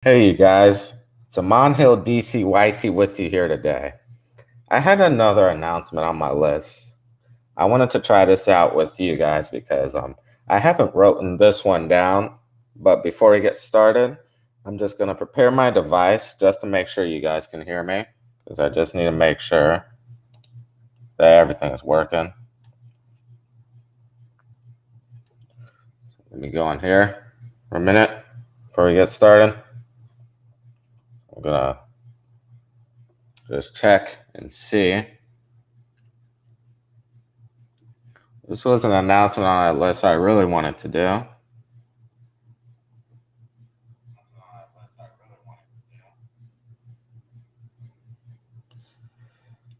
Hey, you guys. It's Aman DCYT with you here today. I had another announcement on my list. I wanted to try this out with you guys because I haven't written this one down, but before we get started, I'm just going to prepare my device just to make sure you guys can hear me because I just need to make sure that everything is working. Let me go on here for a minute before we get started. I'm going to just check and see. This was an announcement on that list I really wanted to do.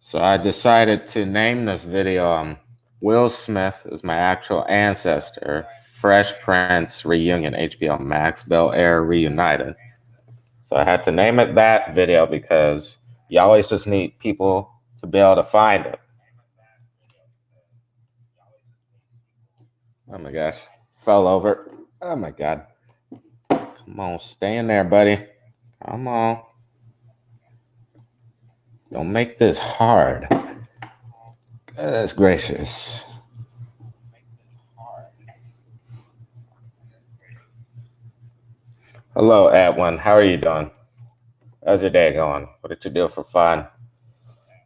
So I decided to name this video Will Smith is my actual ancestor, Fresh Prince Reunion, HBO Max, Bel-Air Reunited. So I had to name it that video because you always just need people to be able to find it. Oh my gosh, fell over. Oh my God. Come on, stay in there, buddy. Come on. Don't make this hard. Goodness gracious. Hello, Edwin. How are you doing? How's your day going? What did you do for fun?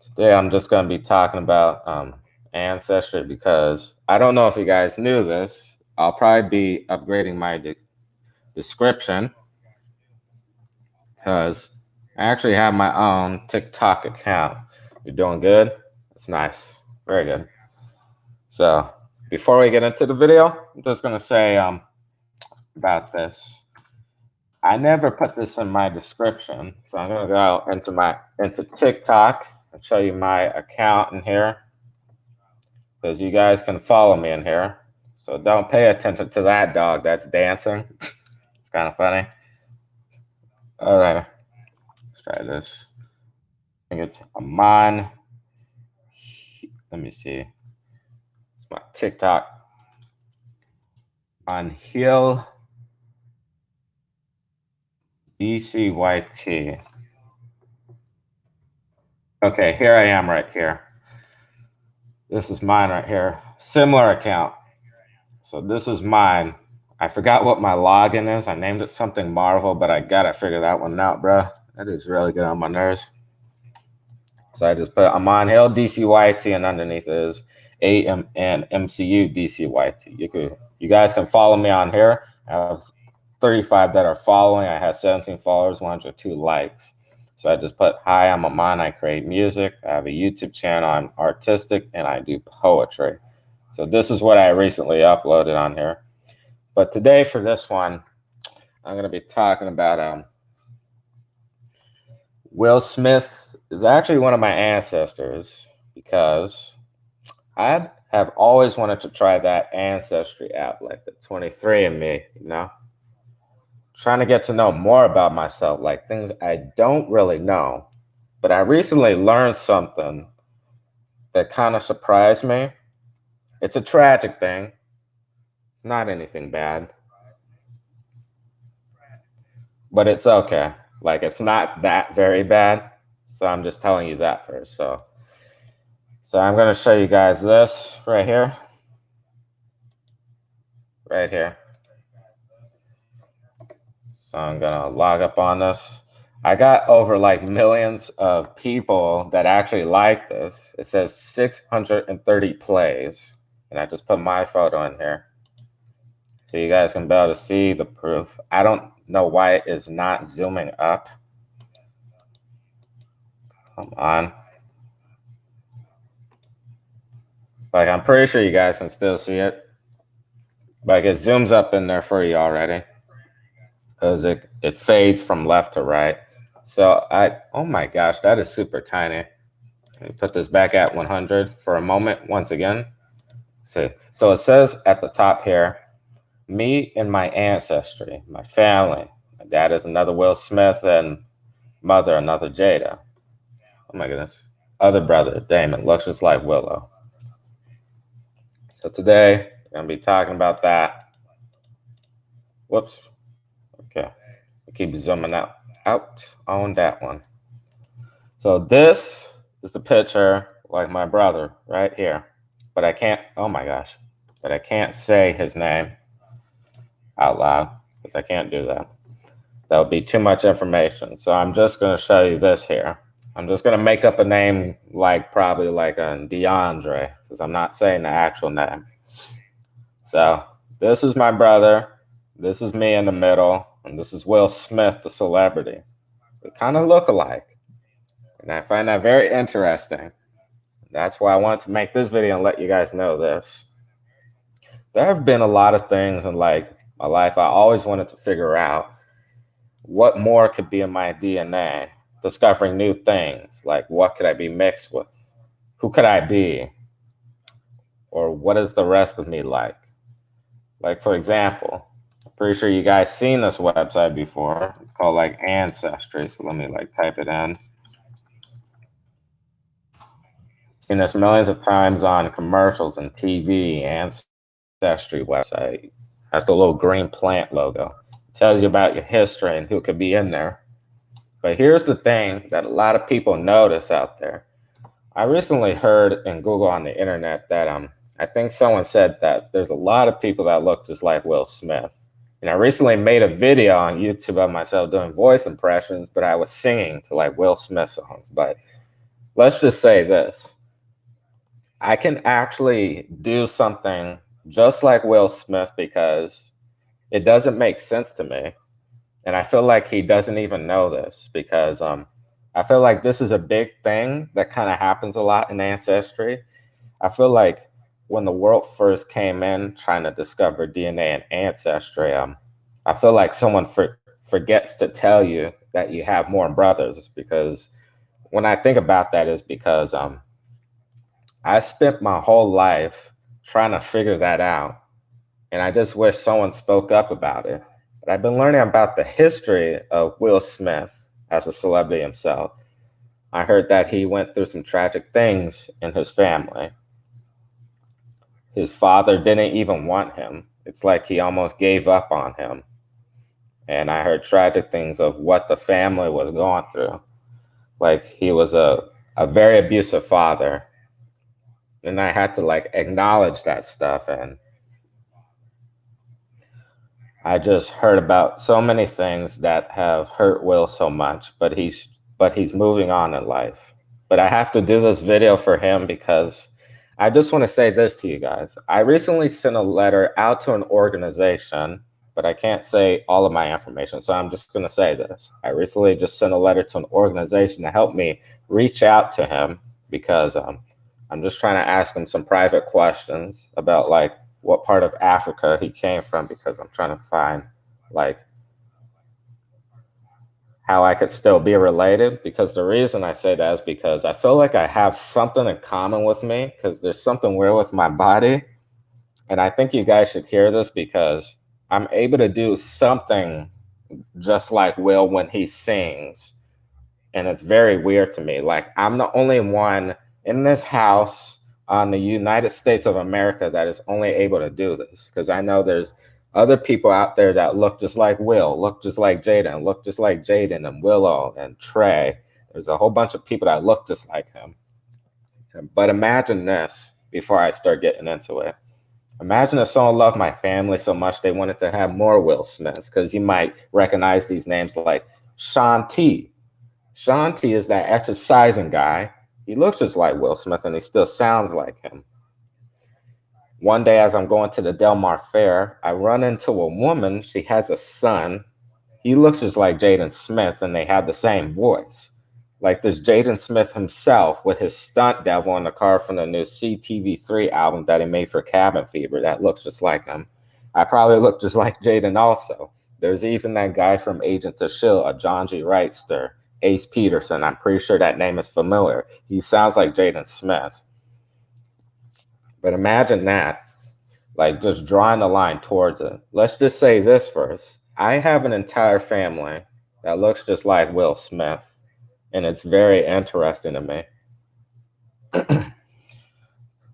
Today, I'm just going to be talking about ancestry because I don't know if you guys knew this. I'll probably be upgrading my description because I actually have my own TikTok account. You're doing good? That's nice. Very good. So before we get into the video, I'm just going to say about this. I never put this in my description, so I'm going to go into TikTok and show you my account in here because you guys can follow me in here. So don't pay attention to that dog that's dancing. It's kind of funny. All right, let's try this. I think it's Aman. Let me see. It's my TikTok. On 𝐏𝐆 DCYT. Okay, here I am right here. This is mine right here. Similar account. So this is mine. I forgot what my login is. I named it something Marvel, but I gotta figure that one out, bro. That is really good on my nerves. So I just put Aman DCYT, and underneath is AM and MCU DCYT. You guys can follow me on here. I have 35 that are following. I have 17 followers, 102 likes. So I just put, hi, I'm Aman. I create music. I have a YouTube channel. I'm artistic, and I do poetry. So this is what I recently uploaded on here. But today for this one, I'm going to be talking about Will Smith is actually one of my ancestors because I have always wanted to try that ancestry app, like the 23andMe, you know? Trying to get to know more about myself, like things I don't really know. But I recently learned something that kind of surprised me. It's a tragic thing. It's not anything bad. But it's okay. Like, it's not that very bad. So I'm just telling you that first. So I'm going to show you guys this right here. Right here. So I'm going to log up on this. I got over like millions of people that actually like this. It says 630 plays. And I just put my photo in here. So you guys can be able to see the proof. I don't know why it is not zooming up. Come on. Like, I'm pretty sure you guys can still see it. Like, it zooms up in there for you already. Because it fades from left to right. So oh my gosh, that is super tiny. Let me put this back at 100 for a moment once again. See, so it says at the top here, me and my ancestry, my family. My dad is another Will Smith and mother another Jada. Oh my goodness. Other brother, Damon, looks just like Willow. So today, we're going to be talking about that. Whoops. Okay. Keep zooming out on that one. So this is the picture like my brother right here. But I can't, oh my gosh, but I can't say his name out loud because I can't do that. That would be too much information. So I'm just going to show you this here. I'm just going to make up a name like probably like a DeAndre because I'm not saying the actual name. So this is my brother. This is me in the middle. And this is Will Smith, the celebrity. We kind of look alike. And I find that very interesting. That's why I wanted to make this video and let you guys know this. There have been a lot of things in like my life I always wanted to figure out what more could be in my DNA, discovering new things, like what could I be mixed with? Who could I be? Or what is the rest of me like? Like, for example, I'm pretty sure you guys seen this website before. It's called like Ancestry. So let me like type it in. Seen this millions of times on commercials and TV. Ancestry website has the little green plant logo. It tells you about your history and who could be in there. But here's the thing that a lot of people notice out there. I recently heard in Google on the internet that I think someone said that there's a lot of people that look just like Will Smith. And I recently made a video on YouTube of myself doing voice impressions, but I was singing to like Will Smith songs. But let's just say this. I can actually do something just like Will Smith because it doesn't make sense to me. And I feel like he doesn't even know this because I feel like this is a big thing that kind of happens a lot in Ancestry. I feel like when the world first came in trying to discover DNA and Ancestry, I feel like someone forgets to tell you that you have more brothers, because when I think about that is because I spent my whole life trying to figure that out. And I just wish someone spoke up about it. But I've been learning about the history of Will Smith as a celebrity himself. I heard that he went through some tragic things in his family. His father didn't even want him. It's like he almost gave up on him. And I heard tragic things of what the family was going through. Like he was a very abusive father. And I had to like acknowledge that stuff. And I just heard about so many things that have hurt Will so much, but he's moving on in life. But I have to do this video for him because I just want to say this to you guys. I recently sent a letter out to an organization, but I can't say all of my information, so I'm just going to say this. I recently just sent a letter to an organization to help me reach out to him because I'm just trying to ask him some private questions about like what part of Africa he came from, because I'm trying to find like how I could still be related. Because the reason I say that is because I feel like I have something in common with me, because there's something weird with my body. And I think you guys should hear this because I'm able to do something just like Will when he sings. And it's very weird to me. Like I'm the only one in this house on the United States of America that is only able to do this, because I know there's other people out there that look just like Will, look just like Jaden, look just like Jaden and Willow and Trey. There's a whole bunch of people that look just like him. But imagine this before I start getting into it. Imagine if someone loved my family so much they wanted to have more Will Smiths, because you might recognize these names like Sean T. Sean T is that exercising guy. He looks just like Will Smith and he still sounds like him. One day as I'm going to the Del Mar Fair, I run into a woman. She has a son. He looks just like Jaden Smith and they have the same voice. Like there's Jaden Smith himself with his stunt devil in the car from the new CTV3 album that he made for Cabin Fever that looks just like him. I probably look just like Jaden also. There's even that guy from Agents of S.H.I.E.L.D., a John G. Wrightster, Ace Peterson. I'm pretty sure that name is familiar. He sounds like Jaden Smith. But imagine that, like just drawing the line towards it. Let's just say this first. I have an entire family that looks just like Will Smith, and it's very interesting to me.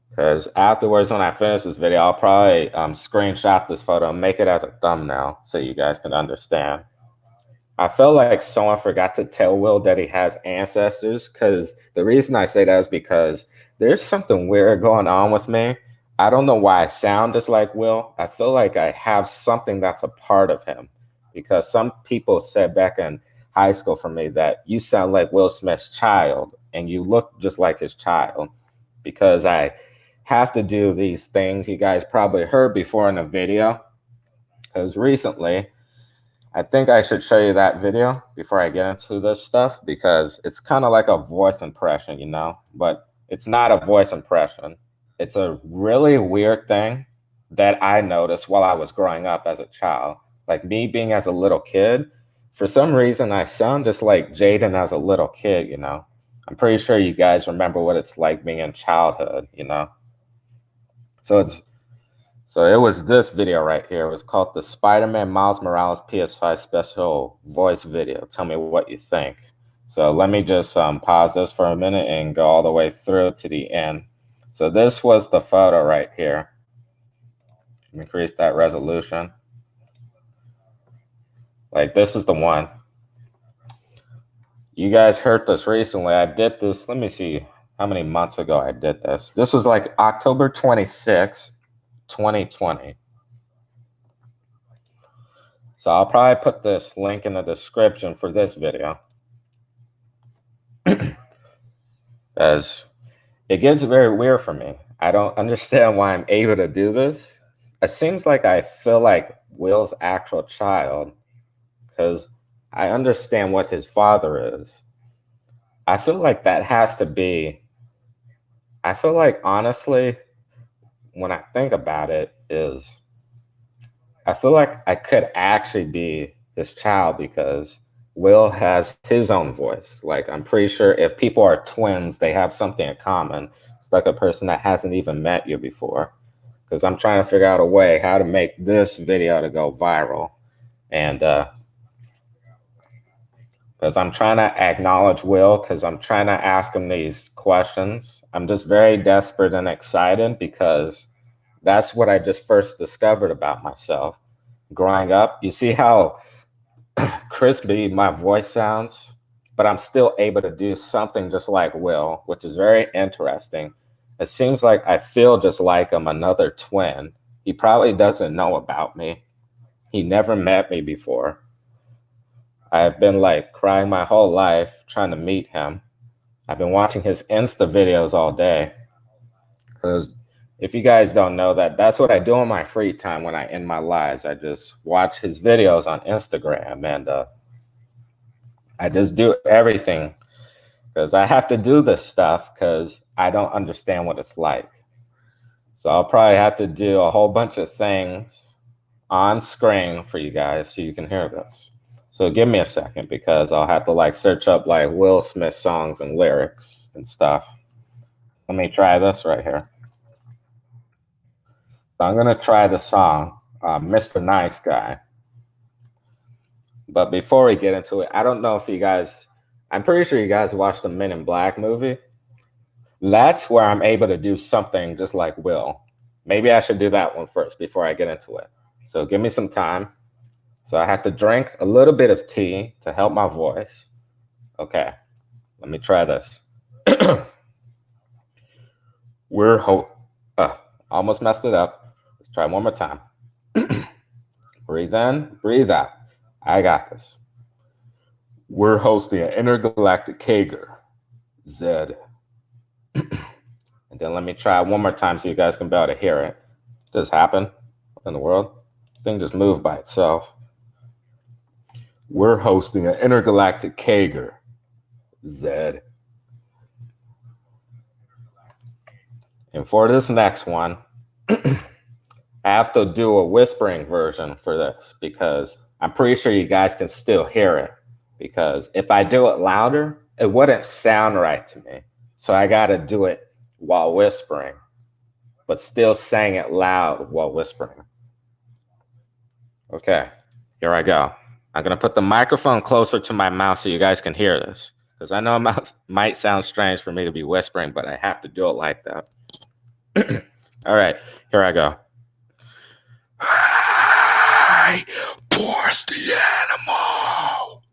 Because afterwards, when I finish this video, I'll probably screenshot this photo and make it as a thumbnail so you guys can understand. I felt like someone forgot to tell Will that he has ancestors, because the reason I say that is because there's something weird going on with me. I don't know why I sound just like Will. I feel like I have something that's a part of him, because some people said back in high school for me that you sound like Will Smith's child and you look just like his child, because I have to do these things you guys probably heard before in a video. Because recently, I think I should show you that video before I get into this stuff, because it's kind of like a voice impression, you know, but it's not a voice impression. It's a really weird thing that I noticed while I was growing up as a child. Like me being as a little kid, for some reason, I sound just like Jaden as a little kid, you know. I'm pretty sure you guys remember what it's like being in childhood, you know. So it was this video right here. It was called the Spider-Man Miles Morales PS5 special voice video. Tell me what you think. So let me just pause this for a minute and go all the way through to the end. So this was the photo right here. Increase that resolution. Like this is the one. You guys heard this recently. I did this. Let me see how many months ago I did this. This was like October 26th. 2020. So I'll probably put this link in the description for this video. As it gets very weird for me. I don't understand why I'm able to do this. It seems like I feel like Will's actual child, because I understand what his father is. I feel like that has to be, I feel like honestly, when I think about it, is I feel like I could actually be his child, because Will has his own voice. Like I'm pretty sure if people are twins, they have something in common. It's like a person that hasn't even met you before. Because I'm trying to figure out a way how to make this video to go viral. And because I'm trying to acknowledge Will, because I'm trying to ask him these questions. I'm just very desperate and excited, because that's what I just first discovered about myself growing up. You see how crispy my voice sounds, but I'm still able to do something just like Will, which is very interesting. It seems like I feel just like I'm another twin. He probably doesn't know about me. He never met me before. I've been like crying my whole life trying to meet him. I've been watching his Insta videos all day, because if you guys don't know that, that's what I do in my free time when I end my lives. I just watch his videos on Instagram, and I just do everything, because I have to do this stuff because I don't understand what it's like. So I'll probably have to do a whole bunch of things on screen for you guys so you can hear this. So give me a second, because I'll have to like search up like Will Smith songs and lyrics and stuff. Let me try this right here. So I'm going to try the song, Mr. Nice Guy. But before we get into it, I don't know if you guys, I'm pretty sure you guys watched the Men in Black movie. That's where I'm able to do something just like Will. Maybe I should do that one first before I get into it. So give me some time. So I have to drink a little bit of tea to help my voice. Okay, let me try this. Almost messed it up. Let's try one more time. Breathe in, breathe out. I got this. We're hosting an intergalactic Kager, Zed. And then let me try one more time so you guys can be able to hear it. Does this happen? What in the world? The thing just moved by itself. We're hosting an intergalactic Kager, Zed. And for this next one, I have to do a whispering version for this, because I'm pretty sure you guys can still hear it. Because if I do it louder, it wouldn't sound right to me. So I got to do it while whispering, but still saying it loud while whispering. Okay, here I go. I'm going to put the microphone closer to my mouth so you guys can hear this, because I know it might sound strange for me to be whispering, but I have to do it like that. All right, here I go. I force the animal.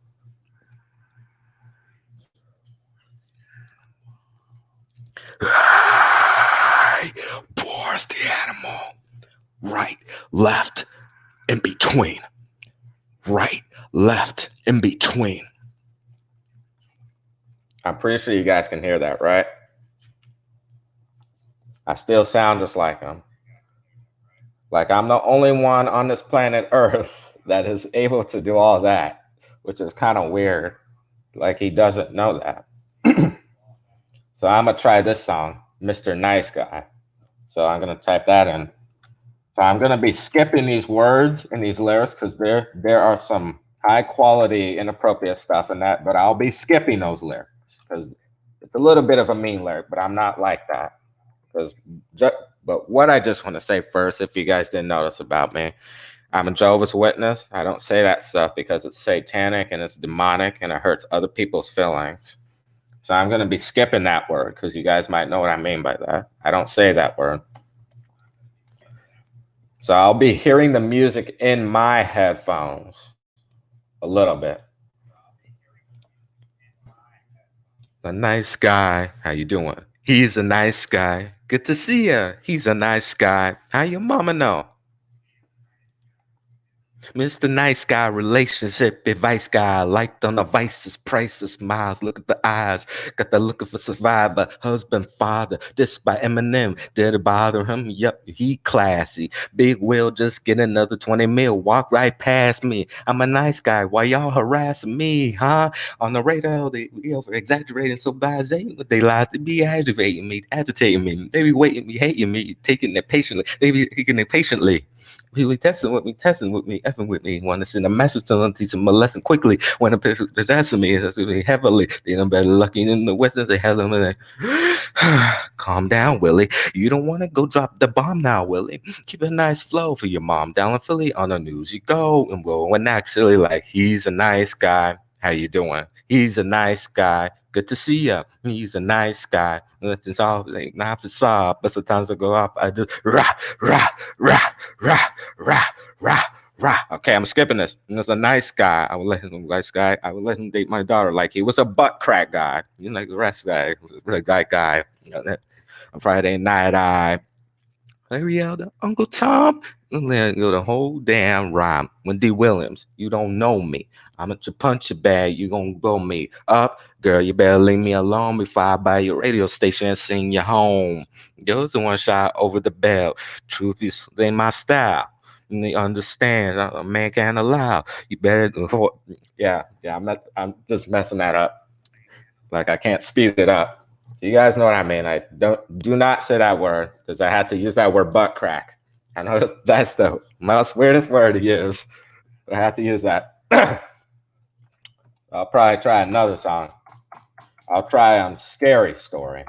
left, in between. Right, left, in between. I'm pretty sure you guys can hear that, right? I still sound just like him. Like I'm the only one on this planet Earth that is able to do all that, which is kind of weird. Like he doesn't know that. So I'm gonna try this song, Mr. Nice Guy. So I'm gonna type that in. So I'm gonna be skipping these words and these lyrics because there are some high quality inappropriate stuff in that, but I'll be skipping those lyrics because it's a little bit of a mean lyric, but I'm not like that. But what I just want to say first, if you guys didn't notice about me, I'm a Jehovah's Witness. I don't say that stuff because it's satanic and it's demonic and it hurts other people's feelings. So I'm going to be skipping that word because you guys might know what I mean by that. I don't say that word. So I'll be hearing the music in my headphones a little bit. A nice guy. How you doing? He's a nice guy. Good to see ya. He's a nice guy. How your mama know? Mr. Nice Guy, relationship advice guy, liked on the vices, prices, smiles, look at the eyes, got the look of a survivor, husband, father, this by Eminem, did it bother him? Yep, he classy, big will, just get another 20 mil, walk right past me, I'm a nice guy, why y'all harassing me, huh? On the radar, they over exaggerating so bad, they lie, they be agitating me, they be waiting me, hating me, taking it patiently, they be taking it patiently. He was testing with me, effing with me. Want to send a message to them, teach them a lesson quickly. When a person testing me heavily, they done better lucky in the West. They have them like, calm down, Willie. You don't want to go drop the bomb now, Willie. Keep a nice flow for your mom down in Philly. On the news you go and go and act silly like he's a nice guy. How you doing? He's a nice guy. Good to see ya. He's a nice guy. It's all like not facade, but sometimes I go off. I just rah rah rah rah rah rah rah. Okay, I'm skipping this. And there's a nice guy. I would let him nice guy. I would let him date my daughter like he was a butt crack guy. You know, like the rest guy, really guy. You know that on Friday night I yelled at Uncle Tom. And then the whole damn rhyme. Wendy Williams, you don't know me. I'm at your punch your bag. You gonna blow me up, girl. You better leave me alone before I buy your radio station and sing you home. You're the one shot over the bell. Truth is in my style. And they understand a man can't allow. You better, yeah. I'm just messing that up. Like I can't speed it up. You guys know what I mean. I do not say that word because I had to use that word butt crack. I know that's the most weirdest word to use. But I have to use that. I'll probably try another song. I'll try Scary Story.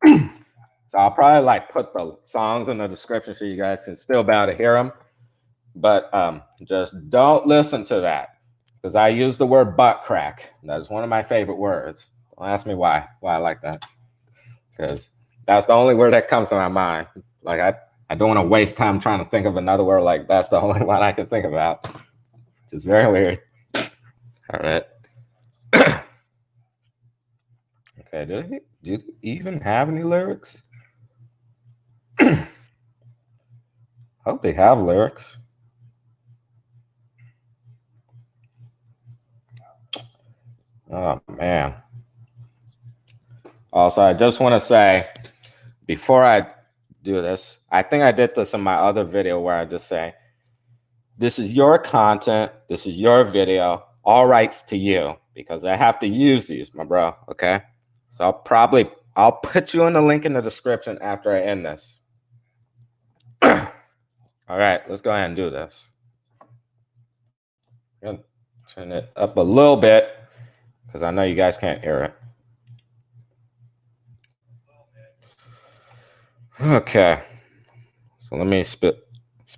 So I'll probably like put the songs in the description so you guys can still be able to hear them. But just don't listen to that because I use the word butt crack. That is one of my favorite words. Don't ask me why I like that. Because that's the only word that comes to my mind. Like I don't want to waste time trying to think of another word like that's the only one I can think about. Which is very weird. All right. Okay, do you even have any lyrics? I hope they have lyrics. Oh man. Also, I just want to say before I do this, I think I did this in my other video where I just say, this is your content, this is your video, all rights to you, because I have to use these, my bro, okay? So I'll put you in the link in the description after I end this. All right, let's go ahead and do this. I'm gonna turn it up a little bit because I know you guys can't hear it. Okay, so let me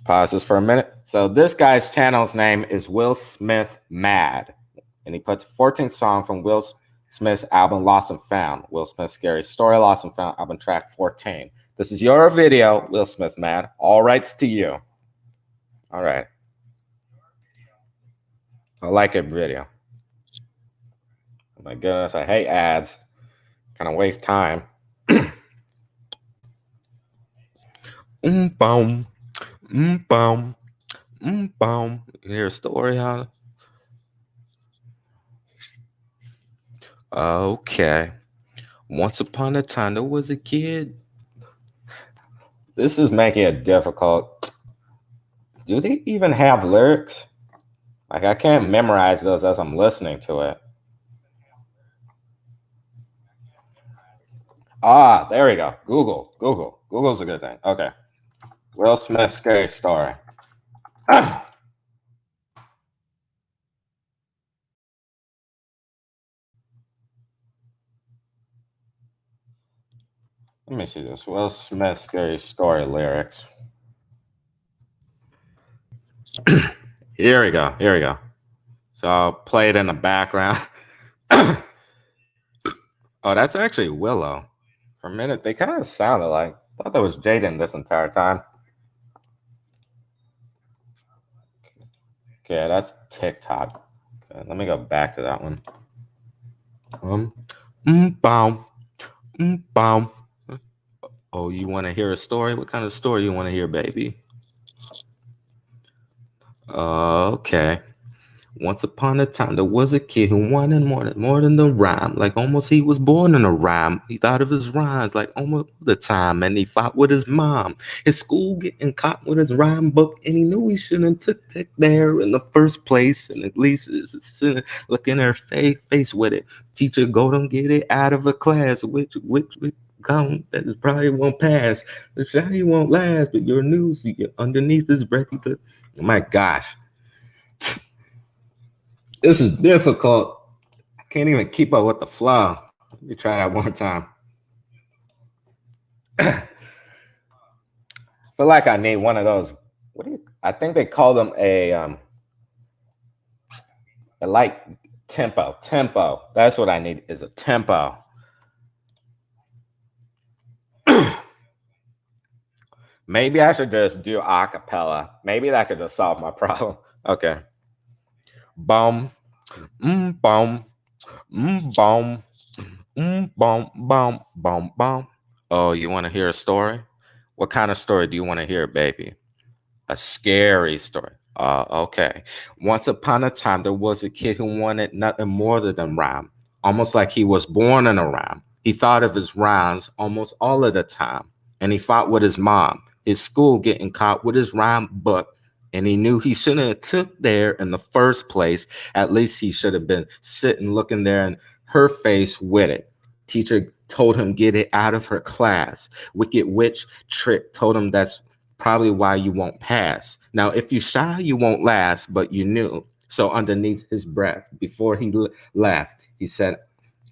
pause this for a minute. So this guy's channel's name is Will Smith Mad, and he puts 14th song from Will Smith's album Lost and Found. Will Smith's Scary Story, Lost and Found, album track 14. This is your video, Will Smith Mad. All rights to you. All right. I like it video. Oh my goodness, I hate ads. Kind of waste time. Boom, boom, boom. Hear a story, huh? Okay. Once upon a time, there was a kid. This is making it difficult. Do they even have lyrics? Like, I can't memorize those as I'm listening to it. Ah, there we go. Google. Google's a good thing. Okay. Will Smith scary story. Let me see this. Will Smith scary story lyrics. Here we go. Here we go. So I'll play it in the background. Oh, that's actually Willow. For a minute, they kind of sounded like. I thought that was Jaden this entire time. Okay, that's TikTok. Okay, let me go back to that one. Boom, boom. Oh, you want to hear a story? What kind of story you want to hear, baby? Okay. Once upon a time, there was a kid who wanted more than the rhyme. Like almost he was born in a rhyme. He thought of his rhymes like almost all the time. And he fought with his mom. His school getting caught with his rhyme book. And he knew he shouldn't took there in the first place. And at least look in her face with it. Teacher, go don't get it out of a class. Which come that is probably won't pass. The shiny won't last. But your news, you get underneath his breath. You could, oh my gosh. This is difficult. I can't even keep up with the flow. Let me try that one time. I feel like I need one of those. I think they call them a like tempo. Tempo. That's what I need is a tempo. Maybe I should just do acapella. Maybe that could just solve my problem. Okay. Boom. Boom. Boom. Boom. Boom. Boom. Boom. Boom. Oh, you want to hear a story? What kind of story do you want to hear, baby? A scary story. Okay. Once upon a time, there was a kid who wanted nothing more than rhyme, almost like he was born in a rhyme. He thought of his rhymes almost all of the time, and he fought with his mom. His school getting caught with his rhyme book, and he knew he shouldn't have took there in the first place. At least he should have been sitting looking there in her face with it. Teacher told him get it out of her class. Wicked witch trick told him that's probably why you won't pass. Now, if you shy, you won't last, but you knew. So underneath his breath, before he left, he said,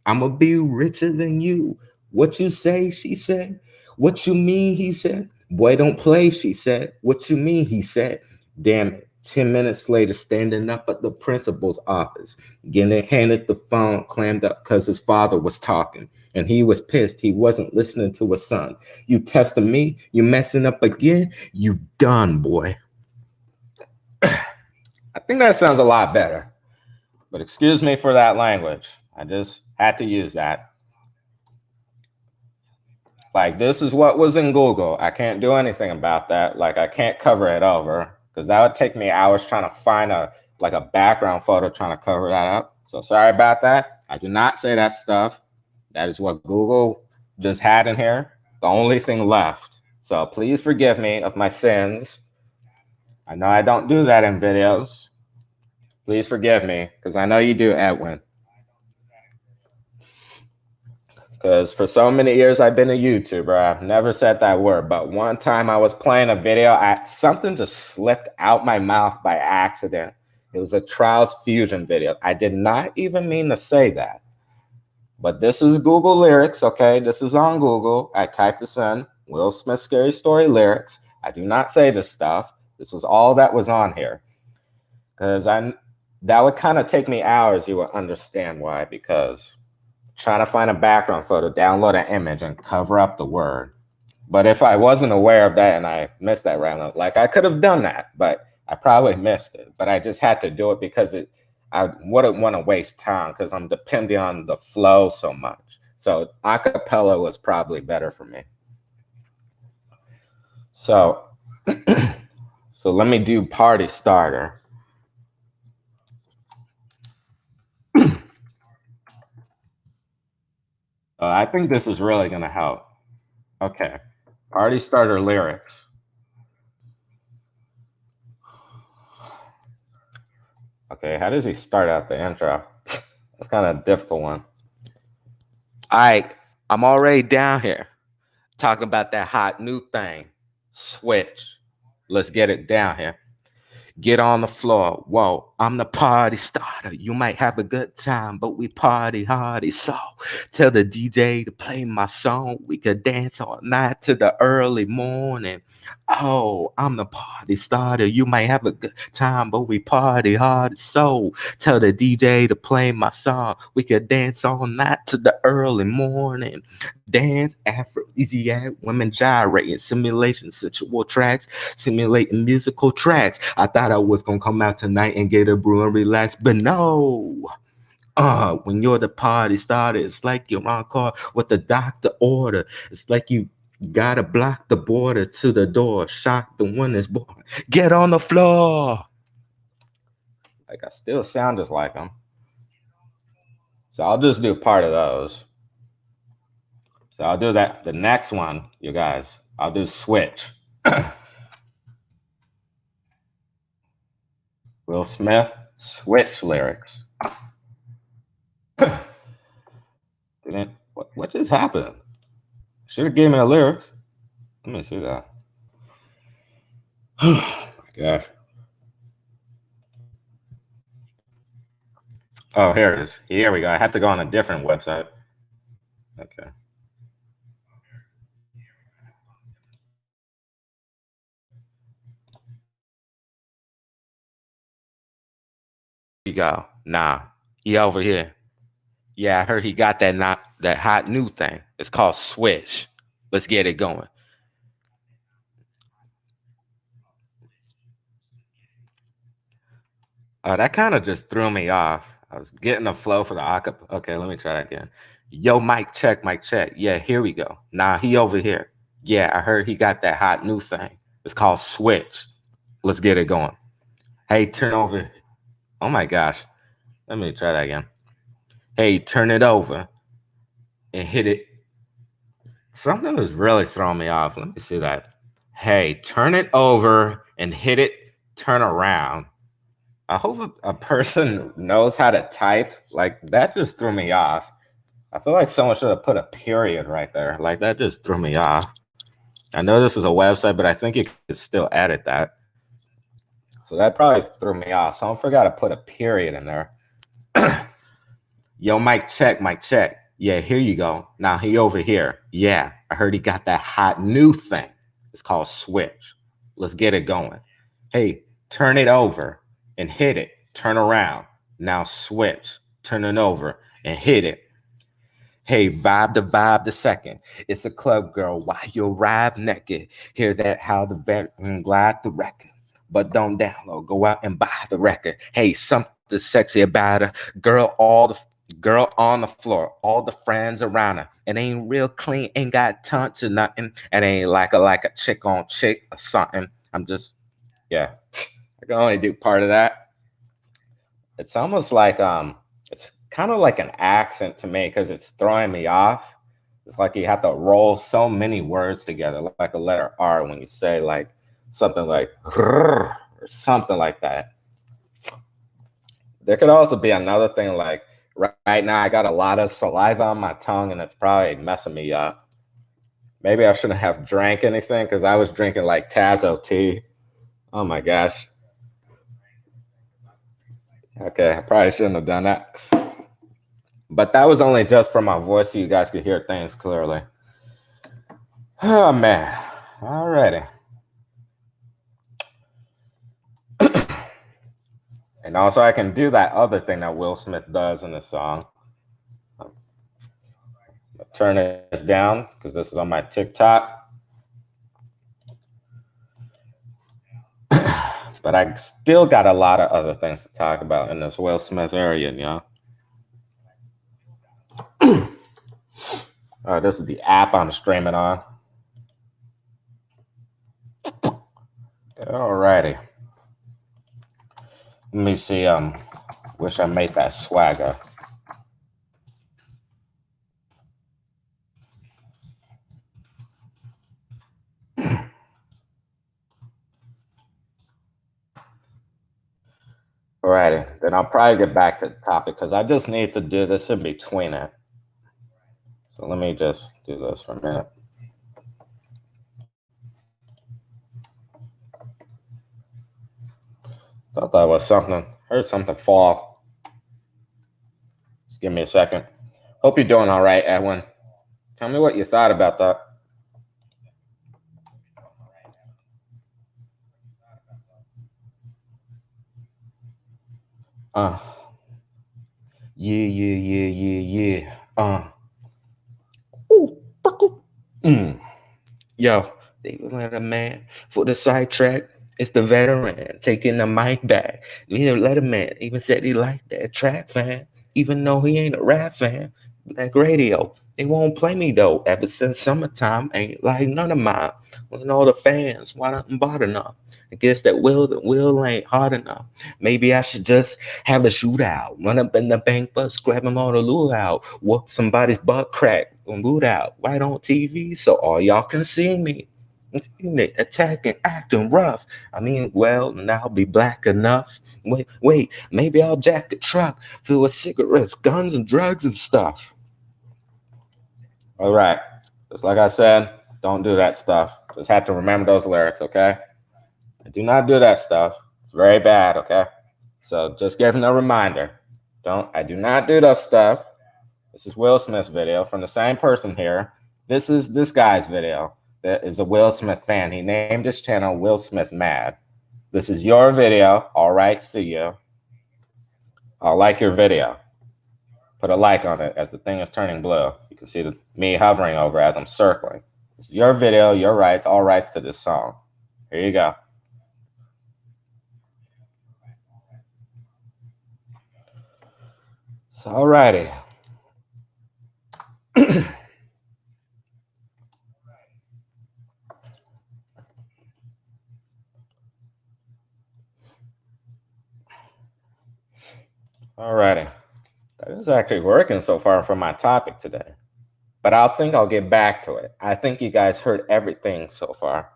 I'm going to be richer than you. What you say, she said. What you mean, he said. Boy, don't play, she said. What you mean, he said. Damn it. 10 minutes later, standing up at the principal's office, getting handed the phone, clammed up because his father was talking. And he was pissed. He wasn't listening to his son. You testing me? You messing up again? You done, boy. I think that sounds a lot better. But excuse me for that language. I just had to use that. Like, this is what was in Google. I can't do anything about that. Like, I can't cover it over because that would take me hours trying to find a background photo trying to cover that up. So sorry about that. I do not say that stuff. That is what Google just had in here. The only thing left. So please forgive me of my sins. I know I don't do that in videos. Please forgive me because I know you do, Edwin. Because for so many years I've been a YouTuber, I've never said that word. But one time I was playing a video, something just slipped out my mouth by accident. It was a Trials Fusion video. I did not even mean to say that. But this is Google lyrics, okay? This is on Google. I typed this in, Will Smith Scary Story lyrics. I do not say this stuff. This was all that was on here. Because that would kind of take me hours, you would understand why. Because trying to find a background photo, download an image, and cover up the word. But if I wasn't aware of that and I missed that round, like I could have done that, but I probably missed it. But I just had to do it because I wouldn't want to waste time because I'm depending on the flow so much. So acapella was probably better for me. So, so let me do party starter. I think this is really going to help. Okay. Party starter lyrics. Okay, how does he start out the intro? That's kind of a difficult one. All right, I'm already down here talking about that hot new thing. Switch. Let's get it down here. Get on the floor. Whoa, I'm the party starter. You might have a good time, but we party hardy. So tell the DJ to play my song. We could dance all night to the early morning. Oh, I'm the party starter. You might have a good time, but we party hard. So tell the DJ to play my song. We could dance all night to the early morning. Dance, aphrodisiac, women gyrating, simulation, sensual tracks, simulating musical tracks. I thought I was gonna come out tonight and get a brew and relax, but no. When you're the party starter, it's like you're on call with the doctor order. It's like you gotta block the border to the door. Shock the one that's born. Get on the floor. Like I still sound just like them. So I'll just do part of those. So I'll do that. The next one, you guys, I'll do switch. Will Smith, switch lyrics. What just happened? Should have given me the lyrics. Let me see that. Oh my gosh. Oh, here it is. Here we go. I have to go on a different website. Okay. You go. Nah, he over here. Yeah, I heard he got that hot new thing. It's called Switch. Let's get it going. That kind of just threw me off. I was getting the flow for the acapella. Okay, let me try that again. Yo, mic check, mic check. Yeah, here we go. Nah, he over here. Yeah, I heard he got that hot new thing. It's called Switch. Let's get it going. Hey, turn over. Oh my gosh. Let me try that again. Hey, turn it over and hit it. Something was really throwing me off. Let me see that. Hey, turn it over and hit it. Turn around. I hope a person knows how to type. Like that just threw me off. I feel like someone should have put a period right there. Like that just threw me off. I know this is a website, but I think you could still edit that. So that probably threw me off. Someone forgot to put a period in there. Yo, mic check, mic check. Yeah, here you go. Now he over here. Yeah, I heard he got that hot new thing. It's called Switch. Let's get it going. Hey, turn it over and hit it. Turn around. Now switch. Turn it over and hit it. Hey, vibe the second. It's a club girl. Why you arrive naked? Hear that? How the veteran glide the record. But don't download. Go out and buy the record. Hey, something sexy about her. Girl on the floor. All the friends around her. It ain't real clean. Ain't got tons of nothing. It ain't like a chick on chick or something. I'm just, yeah. I can only do part of that. It's almost like it's kind of like an accent to me because it's throwing me off. It's like you have to roll so many words together, like a letter R when you say like something like or something like that. There could also be another thing like right now I got a lot of saliva on my tongue and it's probably messing me up. Maybe I shouldn't have drank anything because I was drinking like Tazo tea. Oh my gosh. Okay, I probably shouldn't have done that. But that was only just for my voice so you guys could hear things clearly. Oh, man. Alrighty. And also, I can do that other thing that Will Smith does in the song. Turn this down because this is on my TikTok. But I still got a lot of other things to talk about in this Will Smith area, y'all. This is the app I'm streaming on. Alrighty. Let me see. Wish I made that swagger. Alrighty, then I'll probably get back to the topic because I just need to do this in between it. So let me just do this for a minute. Thought that was something. Heard something fall. Just give me a second. Hope you're doing all right, Edwin. Tell me what you thought about that. Uh, yeah. Ooh, Yo, they let a man for the sidetrack. It's the veteran taking the mic back. Let a man even said he liked that track, fan. Even though he ain't a rap fan. Black radio, they won't play me though. Ever since summertime, ain't like none of mine. When all the fans, why not bought enough? I guess that will ain't hard enough. Maybe I should just have a shootout. Run up in the bank bus, grab them all the loot out, whoop somebody's butt crack, and boot out right on TV so all y'all can see me. Attacking, acting rough. I mean, well, now I'll be black enough. Wait, maybe I'll jack a truck filled with cigarettes, guns, and drugs and stuff. All right. Just like I said, don't do that stuff. Just have to remember those lyrics, okay? Do not do that stuff. It's very bad, okay? So just give him a reminder. I do not do that stuff. This is Will Smith's video from the same person here. This is this guy's video that is a Will Smith fan. He named his channel Will Smith Mad. This is your video. All rights to you. I'll like your video. Put a like on it as the thing is turning blue. You can see me hovering over as I'm circling. This is your video, your rights, all rights to this song. Here you go. So, alrighty. Alrighty. That is actually working so far for my topic today. But I'll get back to it. I think you guys heard everything so far.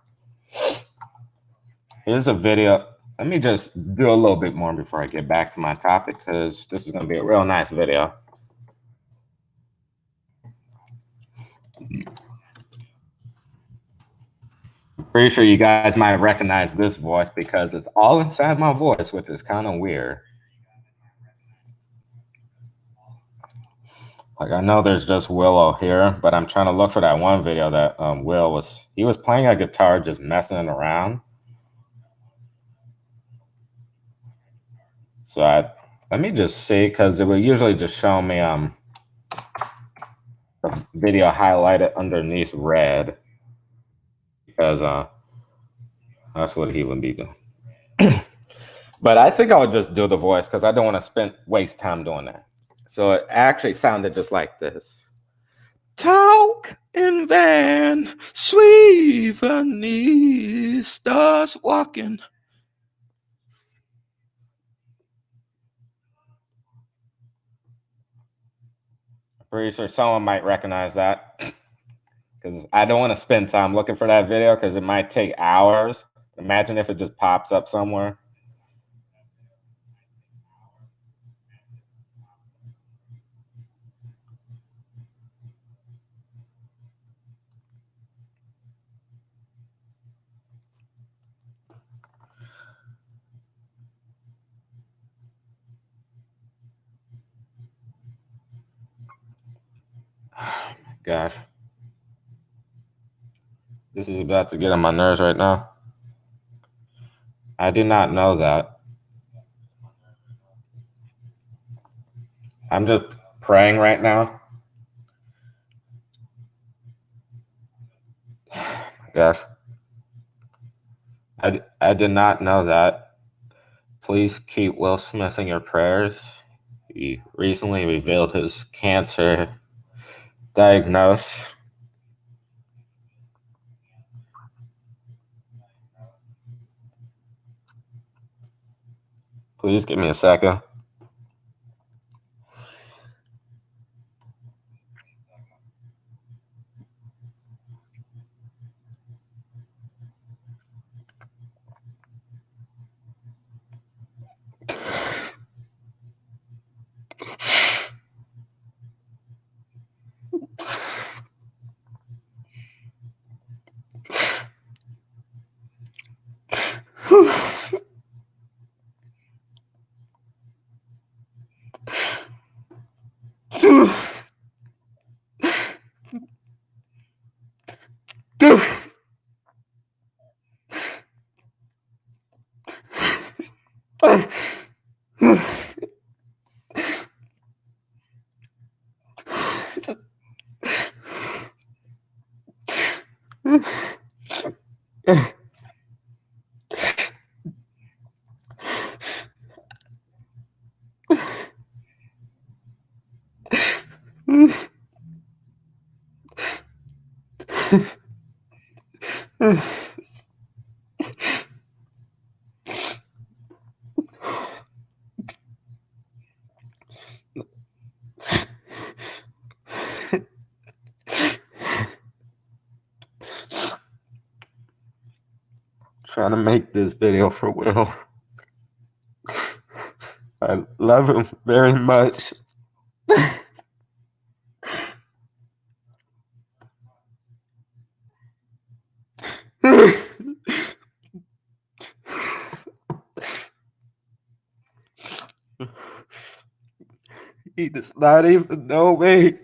Here's a video. Let me just do a little bit more before I get back to my topic because this is going to be a real nice video. Pretty sure you guys might recognize this voice because it's all inside my voice, which is kind of weird. Like I know there's just Willow here, but I'm trying to look for that one video that Will was playing a guitar just messing around. So let me just see because it would usually just show me the video highlighted underneath red because that's what he would be doing. But I think I'll just do the voice because I don't want to waste time doing that. So it actually sounded just like this. Talk in van, sweet beneath stars walking. Pretty sure someone might recognize that because I don't want to spend time looking for that video because it might take hours. Imagine if it just pops up somewhere. Gosh. This is about to get on my nerves right now. I did not know that. I'm just praying right now. Gosh. I did not know that. Please keep Will Smith in your prayers. He recently revealed his cancer diagnosis. Please give me a second. Trying to make this video for Will. I love him very much. He does not even know me.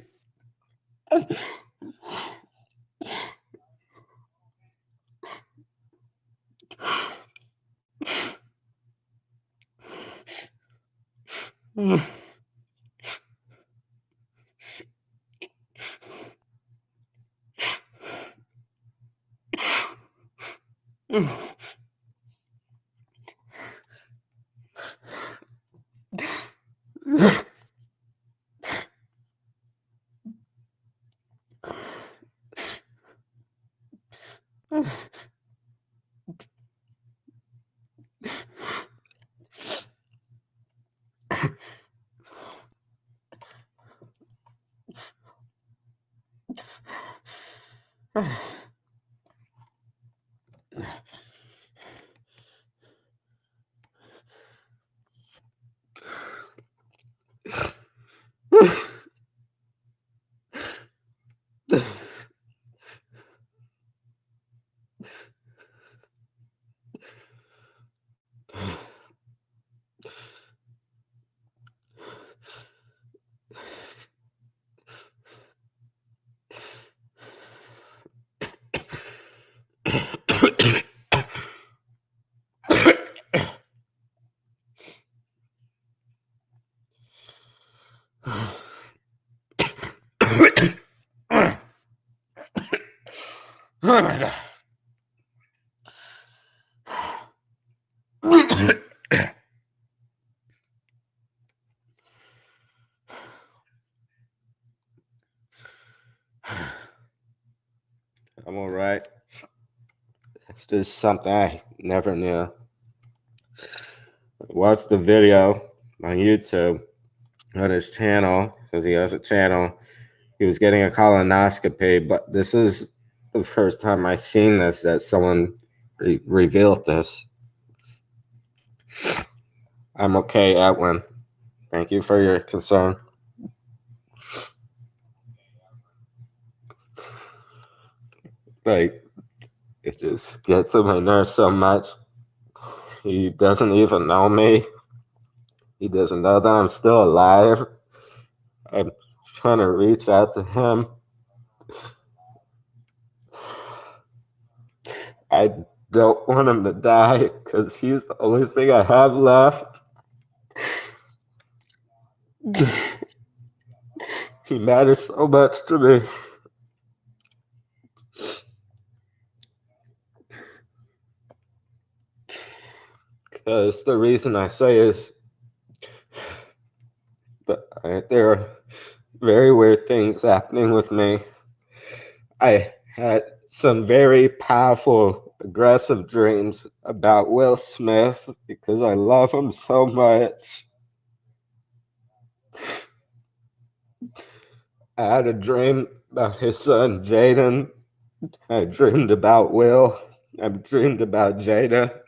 Oh my God. I'm all right. It's just something I never knew. Watch the video on YouTube on his channel, because he has a channel. He was getting a colonoscopy, but this is the first time I've seen this, that someone revealed this. I'm okay, Edwin. Thank you for your concern. Like, it just gets on my nerves so much. He doesn't even know me. He doesn't know that I'm still alive. I'm trying to reach out to him. I don't want him to die because he's the only thing I have left. He matters so much to me. Because the reason I say is that there are very weird things happening with me. I had some very powerful, aggressive dreams about Will Smith because I love him so much. I had a dream about his son, Jaden. I dreamed about Will. I dreamed about Jada.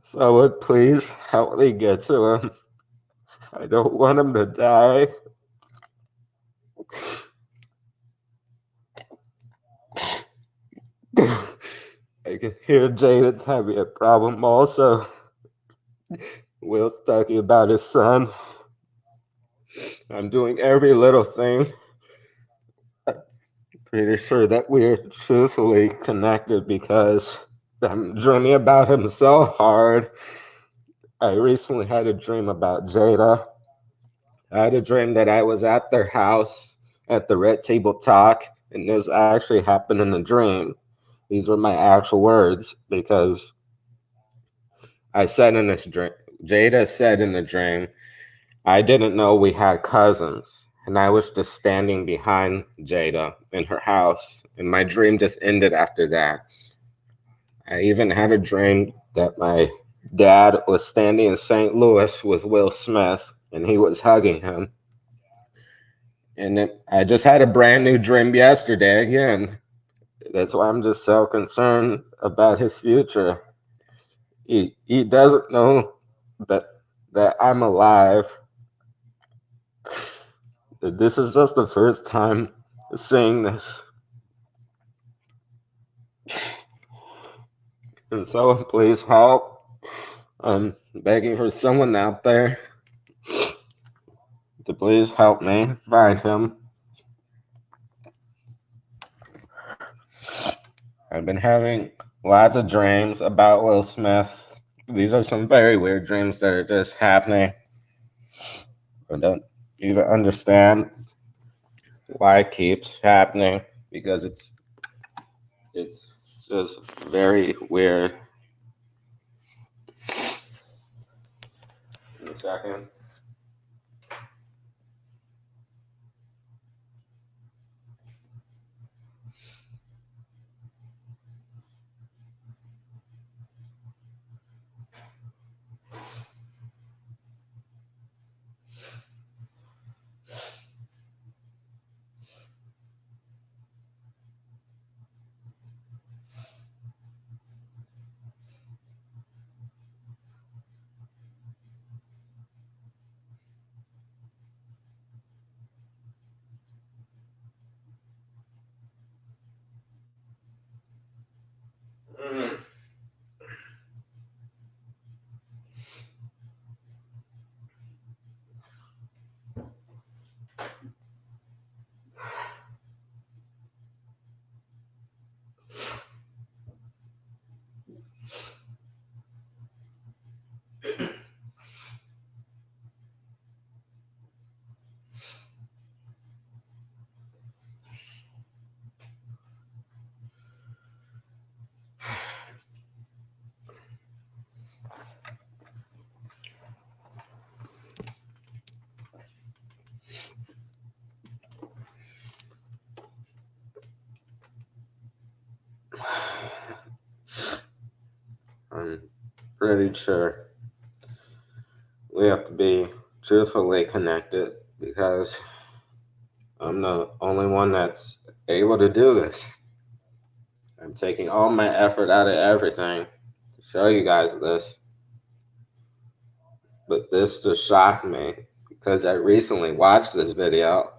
Someone please help me get to him. I don't want him to die. I can hear Jaden's having a problem also. Will's talking about his son. I'm doing every little thing. I'm pretty sure that we're truthfully connected because I'm dreaming about him so hard. I recently had a dream about Jada. I had a dream that I was at their house at the Red Table Talk, and this actually happened in a dream. These were my actual words because I said in this dream, Jada said in the dream, I didn't know we had cousins. And I was just standing behind Jada in her house. And my dream just ended after that. I even had a dream that my dad was standing in St. Louis with Will Smith and he was hugging him. And then I just had a brand new dream yesterday again. That's why I'm just so concerned about his future. He doesn't know that I'm alive. This is just the first time seeing this. And so please help. I'm begging for someone out there to please help me find him. I've been having lots of dreams about Will Smith. These are some very weird dreams that are just happening. I don't even understand why it keeps happening because it's just very weird. In a second. I'm pretty sure we have to be truthfully connected because I'm the only one that's able to do this. I'm taking all my effort out of everything to show you guys this. But this just shocked me because I recently watched this video.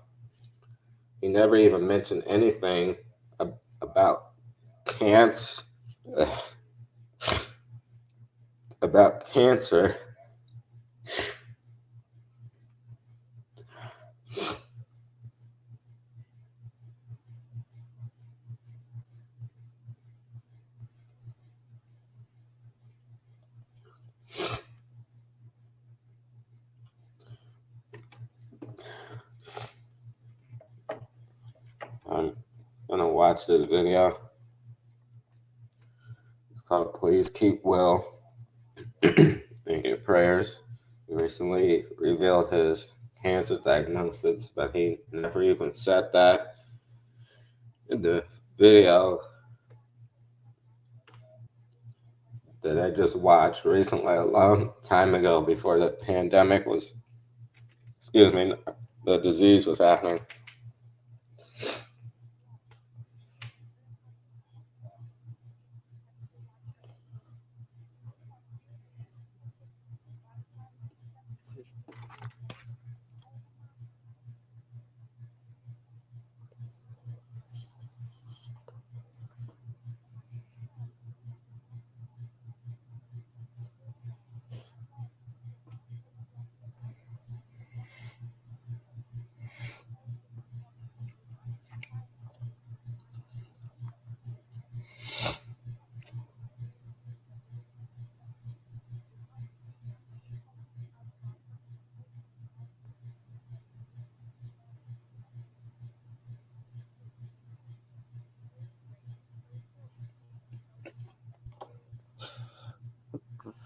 He never even mentioned anything about cancer. About cancer. I'm gonna watch this video. It's called Please Keep Will in Your Prayers. He recently revealed his cancer diagnosis, but he never even said that in the video that I just watched recently, a long time ago, before the pandemic was, the disease was happening.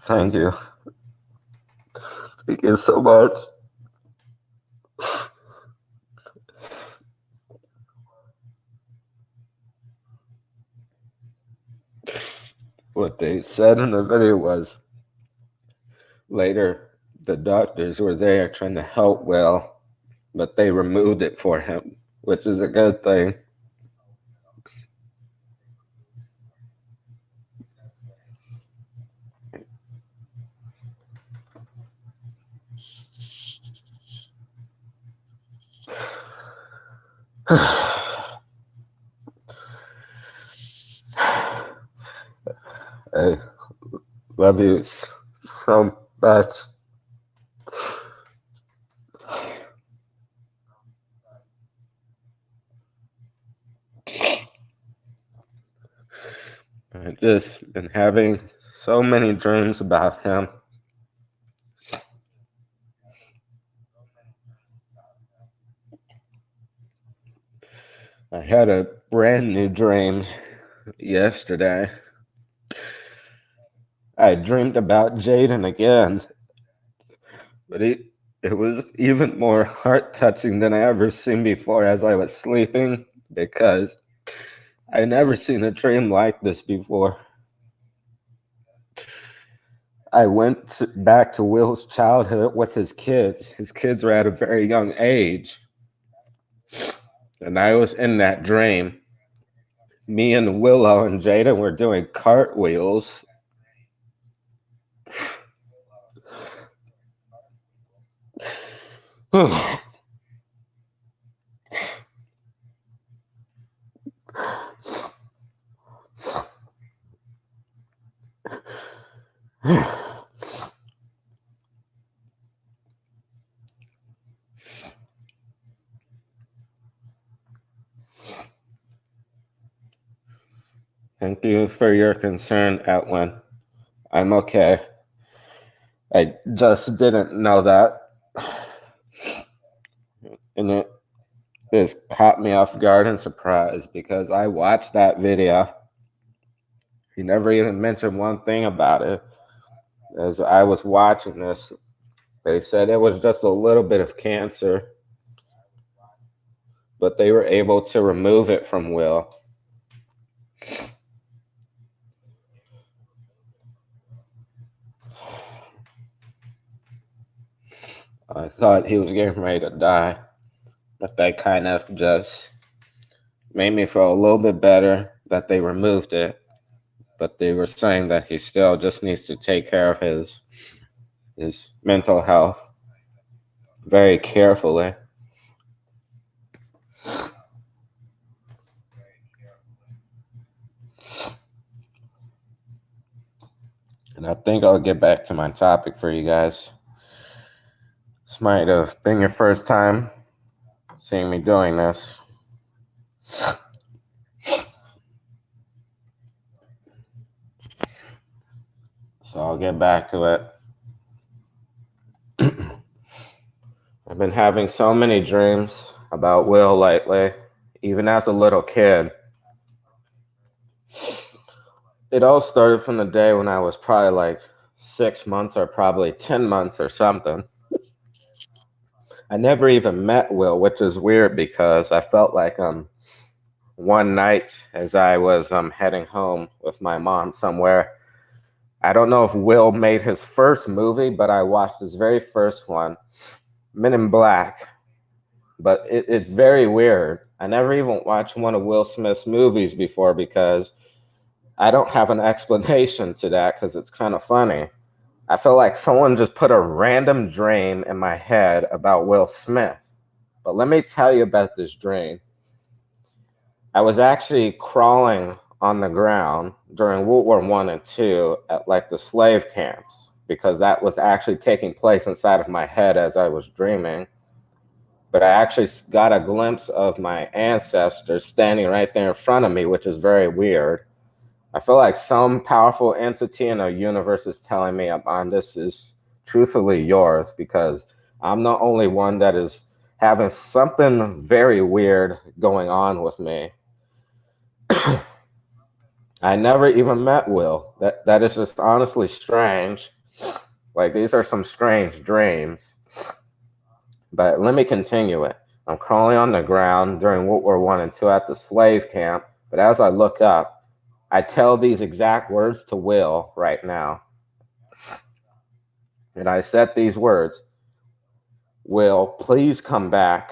Thank you. Thank you so much. What they said in the video was later the doctors were there trying to help Will, but they removed it for him, which is a good thing. I love you so much. I've just been having so many dreams about him. I had a brand new dream yesterday. I dreamed about Jaden again, but it was even more heart-touching than I ever seen before as I was sleeping, because I never seen a dream like this before. I went back to Will's childhood with his kids. His kids were at a very young age, and I was in that dream. Me and Willow and Jaden were doing cartwheels. Thank you for your concern, Edwin. I'm okay. I just didn't know that. And it just caught me off guard and surprised, because I watched that video. He never even mentioned one thing about it. As I was watching this, they said it was just a little bit of cancer, but they were able to remove it from Will. I thought he was getting ready to die, but they kind of just made me feel a little bit better that they removed it. But they were saying that he still just needs to take care of his mental health very carefully. And I think I'll get back to my topic for you guys. This might have been your first time seeing me doing this. So I'll get back to it. I've been having so many dreams about Will lately, even as a little kid. It all started from the day when I was probably like 6 months or probably 10 months or something. I never even met Will, which is weird because I felt like one night as I was heading home with my mom somewhere, I don't know if Will made his first movie, but I watched his very first one, Men in Black. But it's very weird. I never even watched one of Will Smith's movies before because I don't have an explanation to that because it's kind of funny. I feel like someone just put a random dream in my head about Will Smith. But let me tell you about this dream. I was actually crawling on the ground during World War I and II at like the slave camps because that was actually taking place inside of my head as I was dreaming. But I actually got a glimpse of my ancestors standing right there in front of me, which is very weird. I feel like some powerful entity in the universe is telling me, Aman, this is truthfully yours because I'm the only one that is having something very weird going on with me. I never even met Will. That is just honestly strange. Like, these are some strange dreams. But let me continue it. I'm crawling on the ground during World War I and II at the slave camp. But as I look up, I tell these exact words to Will right now. And I said these words, Will, please come back.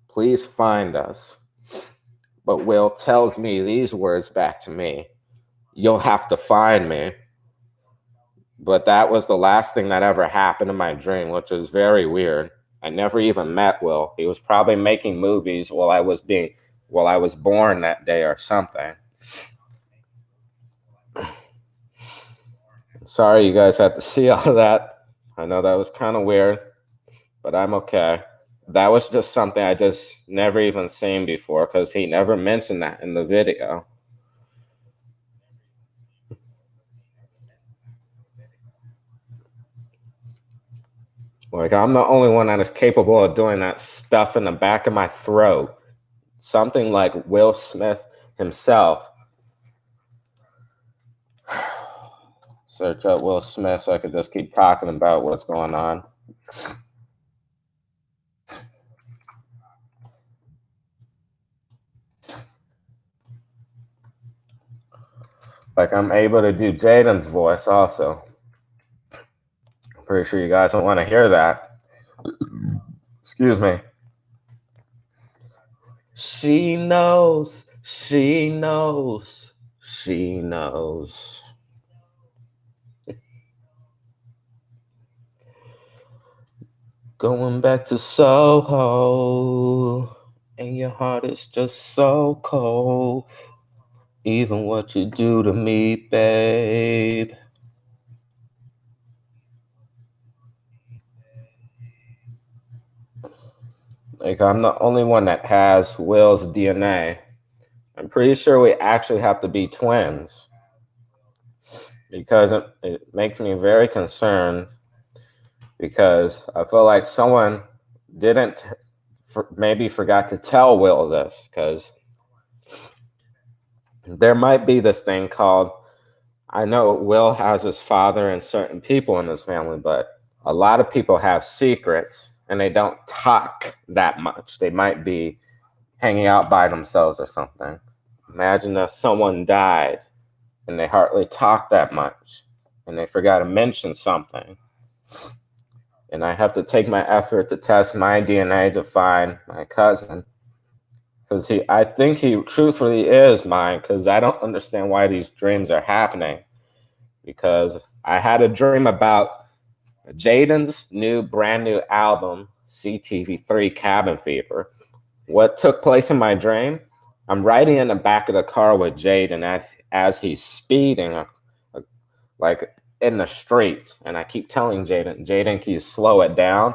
Please find us. But Will tells me these words back to me. You'll have to find me. But that was the last thing that ever happened in my dream, which is very weird. I never even met Will. He was probably making movies while I was born that day or something. Sorry you guys had to see all of that. I know that was kind of weird, but I'm okay. That was just something I just never even seen before because he never mentioned that in the video. Like, I'm the only one that is capable of doing that stuff in the back of my throat. Something like Will Smith himself. Search up Will Smith so I could just keep talking about what's going on. Like, I'm able to do Jaden's voice also. I'm pretty sure you guys don't want to hear that. Excuse me. She knows, she knows, she knows. Going back to Soho, and your heart is just so cold. Even what you do to me, babe. Like, I'm the only one that has Will's DNA. I'm pretty sure we actually have to be twins because it makes me very concerned because I feel like someone didn't maybe forgot to tell Will this because there might be this thing called, I know Will has his father and certain people in his family, but a lot of people have secrets and they don't talk that much. They might be hanging out by themselves or something. Imagine if someone died and they hardly talk that much and they forgot to mention something. And I have to take my effort to test my DNA to find my cousin. Because I think he truthfully is mine, because I don't understand why these dreams are happening. Because I had a dream about Jaden's brand new album, CTV3 Cabin Fever. What took place in my dream? I'm riding in the back of the car with Jaden as he's speeding, like in the streets, and I keep telling Jaden, can you slow it down?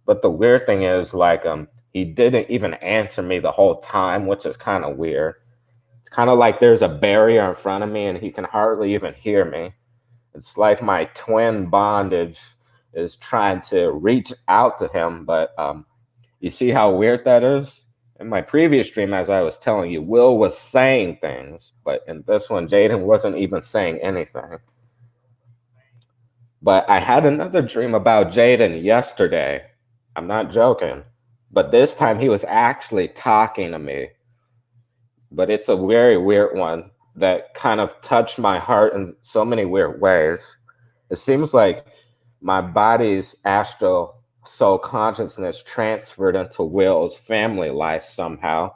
But the weird thing is, like, he didn't even answer me the whole time, which is kind of weird. It's kind of like there's a barrier in front of me, and he can hardly even hear me. It's like my twin bondage is trying to reach out to him, but you see how weird that is? In my previous dream, as I was telling you, Will was saying things, but in this one, Jaden wasn't even saying anything. But I had another dream about Jaden yesterday. I'm not joking. But this time he was actually talking to me. But it's a very weird one that kind of touched my heart in so many weird ways. It seems like my body's astral soul consciousness transferred into Will's family life somehow.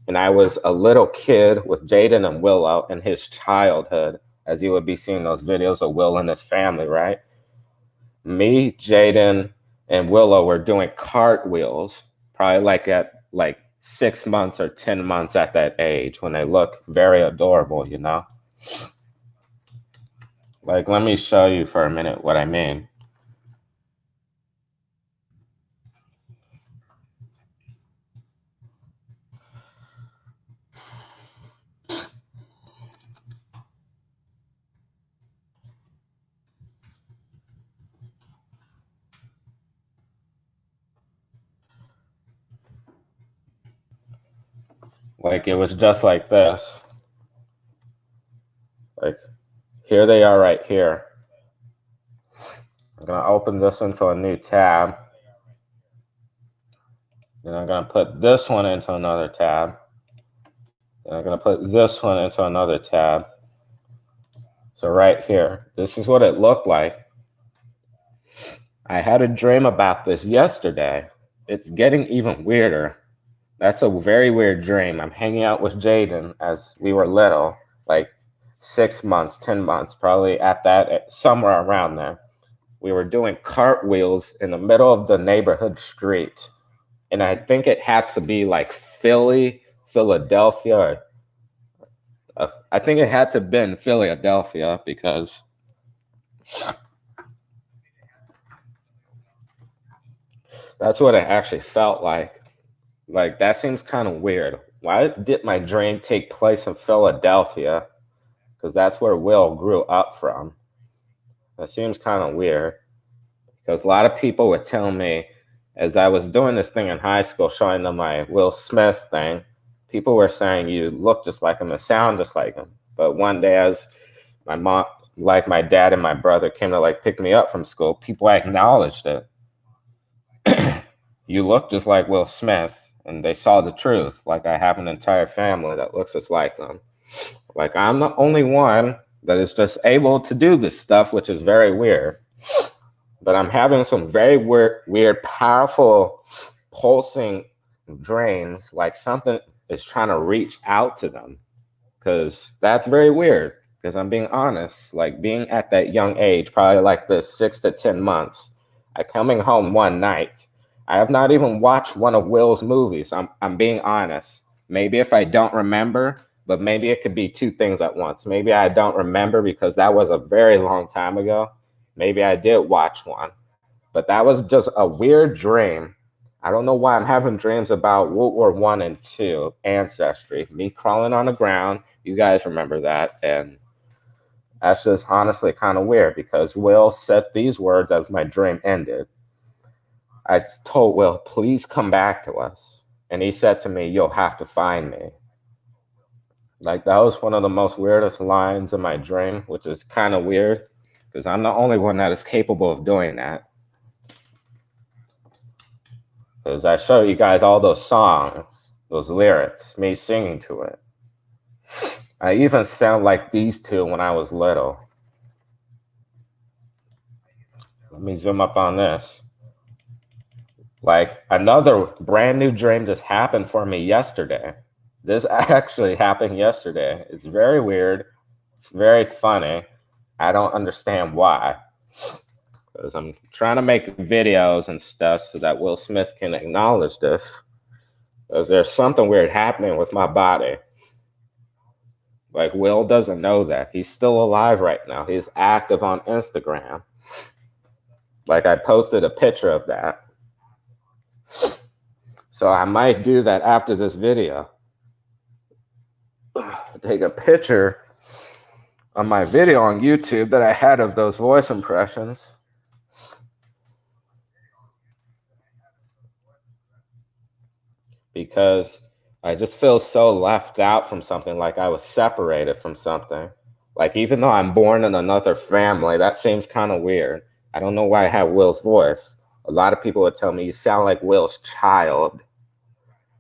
And I was a little kid with Jaden and Willow in his childhood, as you would be seeing those videos of Will and his family, right? Me, Jaden, and Willow were doing cartwheels, probably like at like 6 months or 10 months at that age when they look very adorable, you know? Like, let me show you for a minute what I mean. Like, it was just like this. Like, here they are right here. I'm gonna open this into a new tab. Then I'm gonna put this one into another tab. Then I'm gonna put this one into another tab. So right here, this is what it looked like. I had a dream about this yesterday. It's getting even weirder. That's a very weird dream. I'm hanging out with Jaden as we were little, like 6 months, 10 months, probably at that, somewhere around there. We were doing cartwheels in the middle of the neighborhood street. And I think it had to be like Philly, Philadelphia, or I think it had to have been Philadelphia because that's what it actually felt like. Like, that seems kind of weird. Why did my dream take place in Philadelphia? Because that's where Will grew up from. That seems kind of weird. Because a lot of people would tell me, as I was doing this thing in high school, showing them my Will Smith thing, people were saying you look just like him and sound just like him. But one day, as my mom, like my dad and my brother came to like pick me up from school, people acknowledged it. You look just like Will Smith. And they saw the truth. Like, I have an entire family that looks just like them. Like, I'm the only one that is just able to do this stuff, which is very weird. But I'm having some very weird, powerful, pulsing dreams, like something is trying to reach out to them. Because that's very weird. Because I'm being honest, like being at that young age, probably like the 6 to 10 months, I coming home one night. I have not even watched one of Will's movies. I'm being honest. Maybe if I don't remember, but maybe it could be two things at once. Maybe I don't remember because that was a very long time ago. Maybe I did watch one, but that was just a weird dream. I don't know why I'm having dreams about World War I and II, ancestry, me crawling on the ground. You guys remember that. And that's just honestly kind of weird because Will said these words as my dream ended. I told Will, please come back to us. And he said to me, you'll have to find me. Like, that was one of the most weirdest lines in my dream, which is kind of weird because I'm the only one that is capable of doing that. Because I show you guys all those songs, those lyrics, me singing to it. I even sound like these two when I was little. Let me zoom up on this. Like, another brand new dream just happened for me yesterday. This actually happened yesterday. It's very weird. It's very funny. I don't understand why. Because I'm trying to make videos and stuff so that Will Smith can acknowledge this. Because there's something weird happening with my body. Like, Will doesn't know that. He's still alive right now. He's active on Instagram. Like, I posted a picture of that. So I might do that after this video. Take a picture of my video on YouTube that I had of those voice impressions. Because I just feel so left out from something, like I was separated from something. Like, even though I'm born in another family, that seems kind of weird. I don't know why I have Will's voice. A lot of people would tell me you sound like Will's child.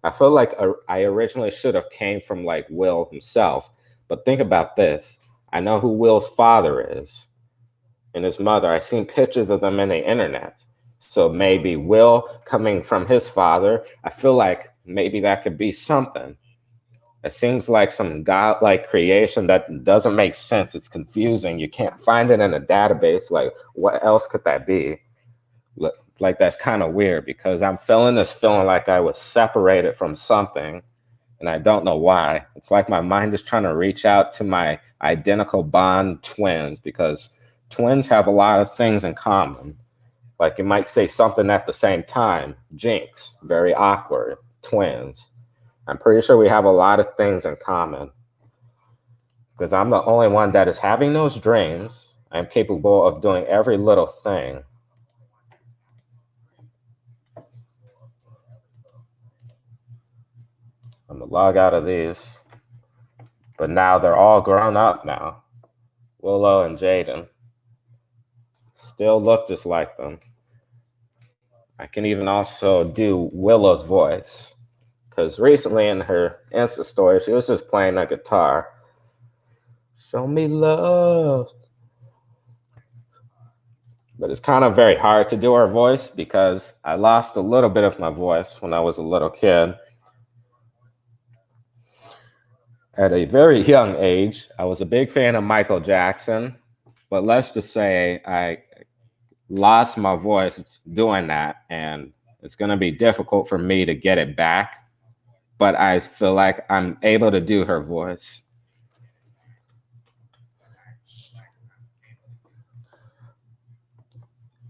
I feel like I originally should have came from like Will himself. But think about this. I know who Will's father is and his mother. I've seen pictures of them in the internet. So maybe Will coming from his father, I feel like maybe that could be something. It seems like some godlike creation that doesn't make sense. It's confusing. You can't find it in a database. Like, what else could that be? Like, that's kind of weird because I'm feeling this feeling like I was separated from something and I don't know why. It's like my mind is trying to reach out to my identical bond twins because twins have a lot of things in common. Like, you might say something at the same time. Jinx, very awkward. Twins. I'm pretty sure we have a lot of things in common because I'm the only one that is having those dreams. I'm capable of doing every little thing. I'm gonna log out of these. But now they're all grown up now. Willow and Jaden still look just like them. I can even also do Willow's voice because recently in her Insta story, she was just playing a guitar. Show me love. But it's kind of very hard to do her voice because I lost a little bit of my voice when I was a little kid. At a very young age, I was a big fan of Michael Jackson, but let's just say I lost my voice doing that, and it's going to be difficult for me to get it back, but I feel like I'm able to do her voice.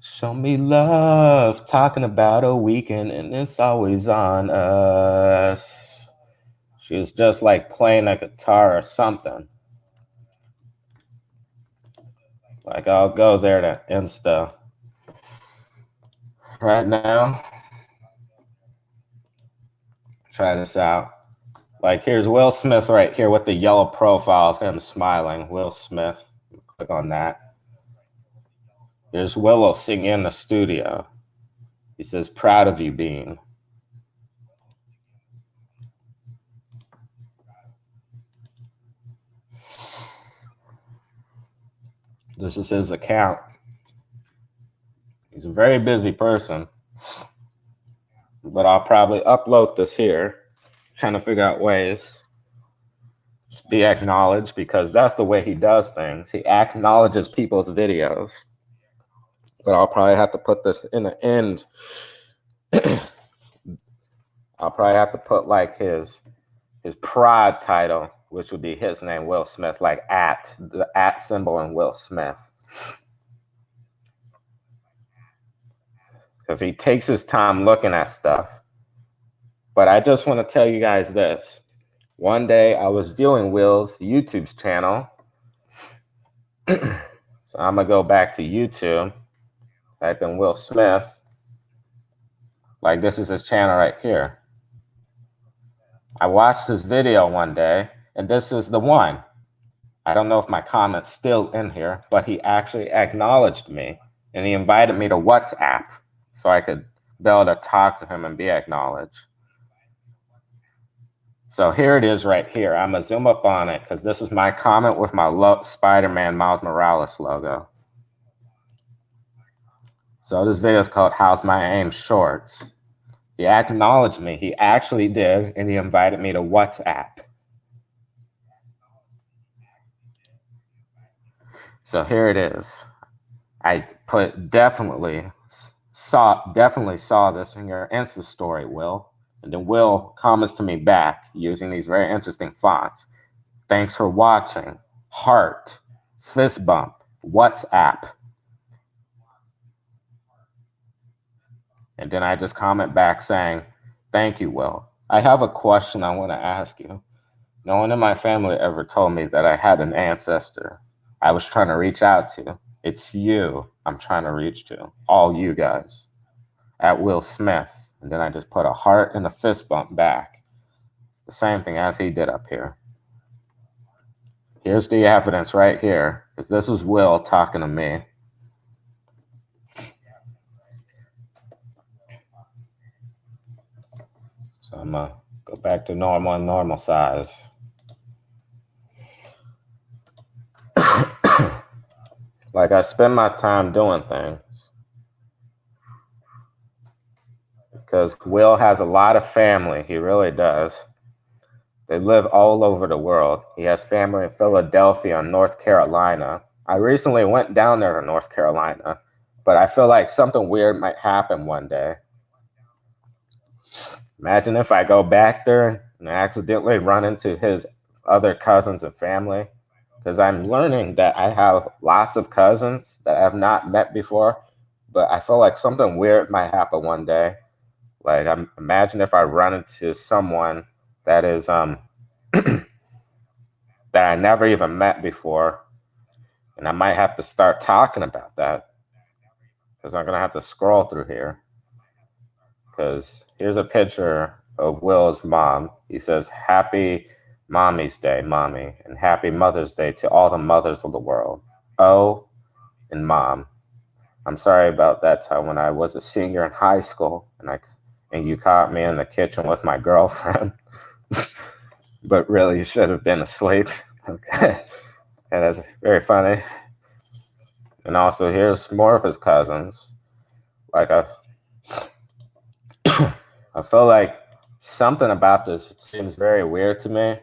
Show me love, talking about a weekend, and it's always on us. She was just like playing a guitar or something. Like, I'll go there to Insta right now. Try this out. Like, here's Will Smith right here with the yellow profile of him smiling. Will Smith. Click on that. There's Willow singing in the studio. He says, proud of you, Bean. This is his account. He's a very busy person. But I'll probably upload this here. Trying to figure out ways to be acknowledged because that's the way he does things. He acknowledges people's videos. But I'll probably have to put this in the end. I'll probably have to put like his prod title, which would be his name, Will Smith, like at, the at symbol in Will Smith. Because he takes his time looking at stuff. But I just want to tell you guys this. One day I was viewing Will's YouTube's channel. So I'm going to go back to YouTube. Type in Will Smith. Like, this is his channel right here. I watched this video one day, and this is the one. I don't know if my comment's still in here, but he actually acknowledged me, and he invited me to WhatsApp so I could be able to talk to him and be acknowledged. So here it is right here. I'm going to zoom up on it because this is my comment with my Spider-Man Miles Morales logo. So this video is called How's My Aim Shorts. He acknowledged me. He actually did, and he invited me to WhatsApp. So here it is. I put definitely saw this in your Insta story, Will. And then Will comments to me back using these very interesting fonts. Thanks for watching. Heart. Fist bump. WhatsApp. And then I just comment back saying, thank you, Will. I have a question I want to ask you. No one in my family ever told me that I had an ancestor I was trying to reach out to. It's you I'm trying to reach to. All you guys. At Will Smith. And then I just put a heart and a fist bump back. The same thing as he did up here. here's the evidence right here, because this is Will talking to me. So I'm going to go back to normal and normal size. Like, I spend my time doing things because Will has a lot of family. He really does. They live all over the world. He has family in Philadelphia and North Carolina. I recently went down there to North Carolina, but I feel like something weird might happen one day. Imagine if I go back there and accidentally run into his other cousins and family, because I'm learning that I have lots of cousins that I have not met before, but I feel like something weird might happen one day. Like, imagine if I run into someone that is that I never even met before, and I might have to start talking about that, because I'm gonna have to scroll through here. Because here's a picture of Will's mom. He says, "Happy Mommy's Day, Mommy, and Happy Mother's Day to all the mothers of the world. Oh, and Mom. I'm sorry about that time when I was a senior in high school, and you caught me in the kitchen with my girlfriend." But really, you should have been asleep. Okay. And that's very funny. And also, here's more of his cousins. Like, I feel like something about this seems very weird to me.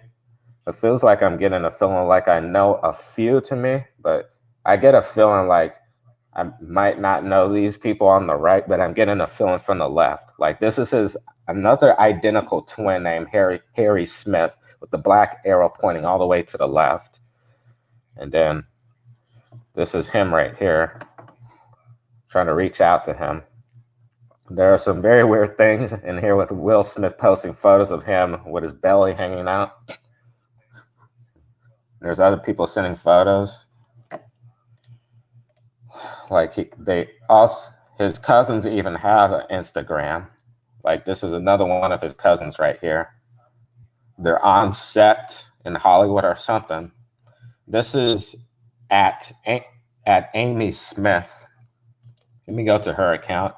It feels like I'm getting a feeling like I know a few to me, but I get a feeling like I might not know these people on the right, but I'm getting a feeling from the left. Like, this is another identical twin named Harry Smith, with the black arrow pointing all the way to the left. And then this is him right here, trying to reach out to him. There are some very weird things in here with Will Smith posting photos of him with his belly hanging out. There's other people sending photos. Like, his cousins even have an Instagram. Like, this is another one of his cousins right here. They're on set in Hollywood or something. This is at Amy Smith. Let me go to her account.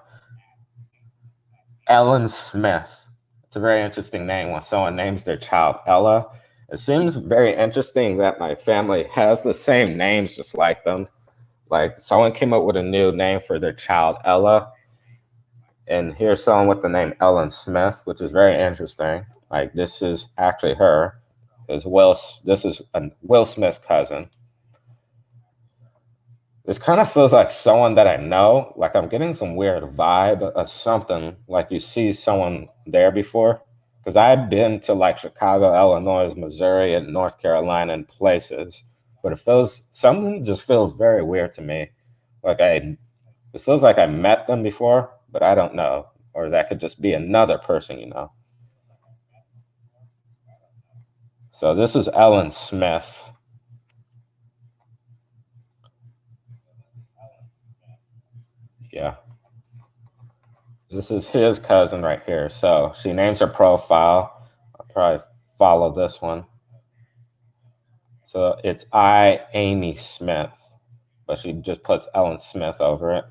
Ellen Smith. It's a very interesting name when someone names their child Ella. It seems very interesting that my family has the same names just like them. Like, someone came up with a new name for their child, Ella. And here's someone with the name Ellen Smith, which is very interesting. Like, this is actually her. This is Will Smith's cousin. This kind of feels like someone that I know. Like, I'm getting some weird vibe of something. Like, you see someone there before. Because I've been to, like, Chicago, Illinois, Missouri, and North Carolina and places. But something just feels very weird to me. Like, it feels like I met them before, but I don't know. Or that could just be another person, you know. So this is Ellen Smith. Yeah. This is his cousin right here. So she names her profile. I'll probably follow this one. So it's Amy Smith, but she just puts Ellen Smith over it.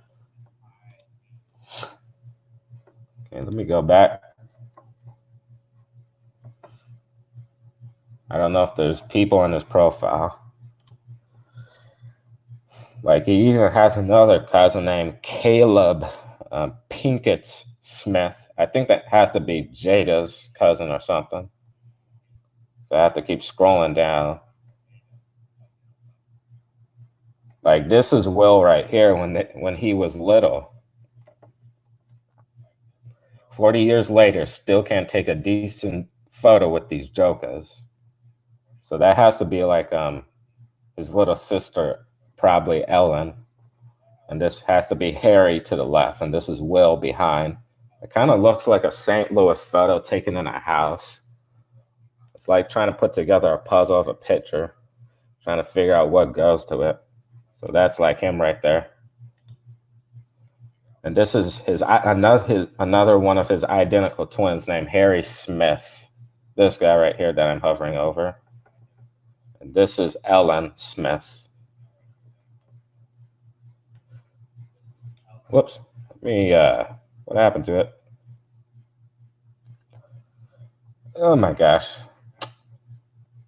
Okay, let me go back. I don't know if there's people in his profile. Like, he even has another cousin named Caleb Pinkett Smith. I think that has to be Jada's cousin or something. So I have to keep scrolling down. Like, this is Will right here when he was little. 40 years later, still can't take a decent photo with these jokers. So that has to be like his little sister, probably Ellen. And this has to be Harry to the left, and this is Will behind. It kind of looks like a St. Louis photo taken in a house. It's like trying to put together a puzzle of a picture, trying to figure out what goes to it. So that's like him right there. And this is another one of his identical twins named Harry Smith. This guy right here that I'm hovering over. This is Ellen Smith. Whoops. Let me, what happened to it? Oh my gosh.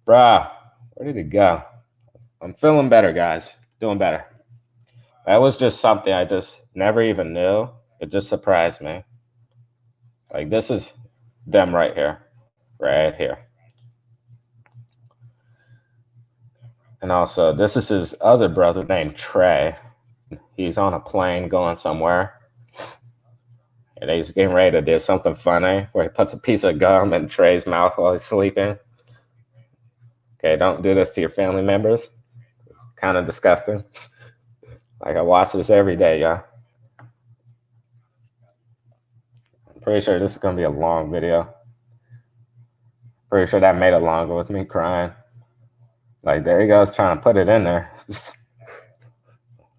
Bruh, where did it go? I'm feeling better, guys. Doing better. That was just something I just never even knew. It just surprised me. Like, this is them right here. Right here. And also, this is his other brother named Trey. He's on a plane going somewhere. And he's getting ready to do something funny where he puts a piece of gum in Trey's mouth while he's sleeping. Okay, don't do this to your family members. It's kind of disgusting. Like, I watch this every day, y'all. I'm pretty sure this is going to be a long video. Pretty sure that made it longer with me crying. Like, there he goes trying to put it in there.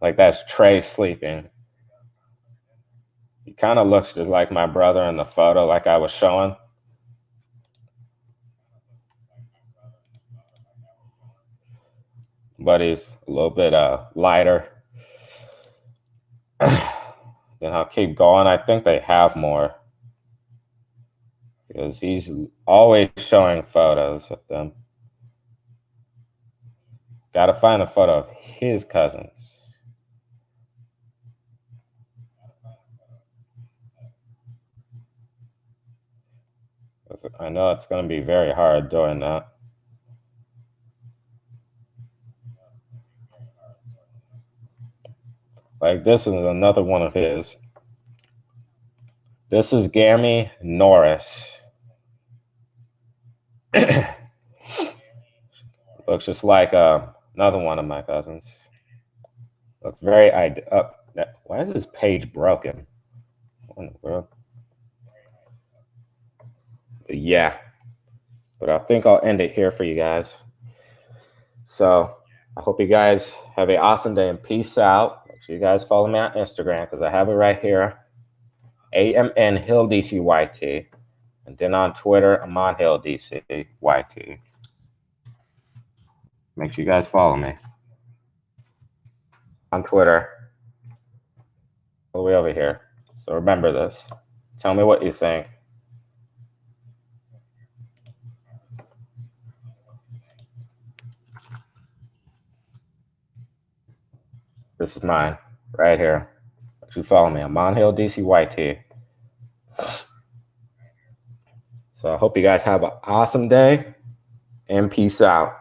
Like, that's Trey sleeping. He kind of looks just like my brother in the photo like I was showing. But he's a little bit lighter. Then I'll keep going. I think they have more. Because he's always showing photos of them. Got to find a photo of his cousins. I know it's going to be very hard doing that. Like, this is another one of his. This is Gammy Norris. Looks just like another one of my cousins. Looks very why is this page broken? What in the world? But yeah. But I think I'll end it here for you guys. So I hope you guys have an awesome day and peace out. Make sure you guys follow me on Instagram because I have it right here. AMN Hill DCYT. And then on Twitter, Aman Hill DCYT. Make sure you guys follow me on Twitter. All the way over here. So remember this. Tell me what you think. This is mine right here. Make sure you follow me. Aman Hill DCYT. So I hope you guys have an awesome day and peace out.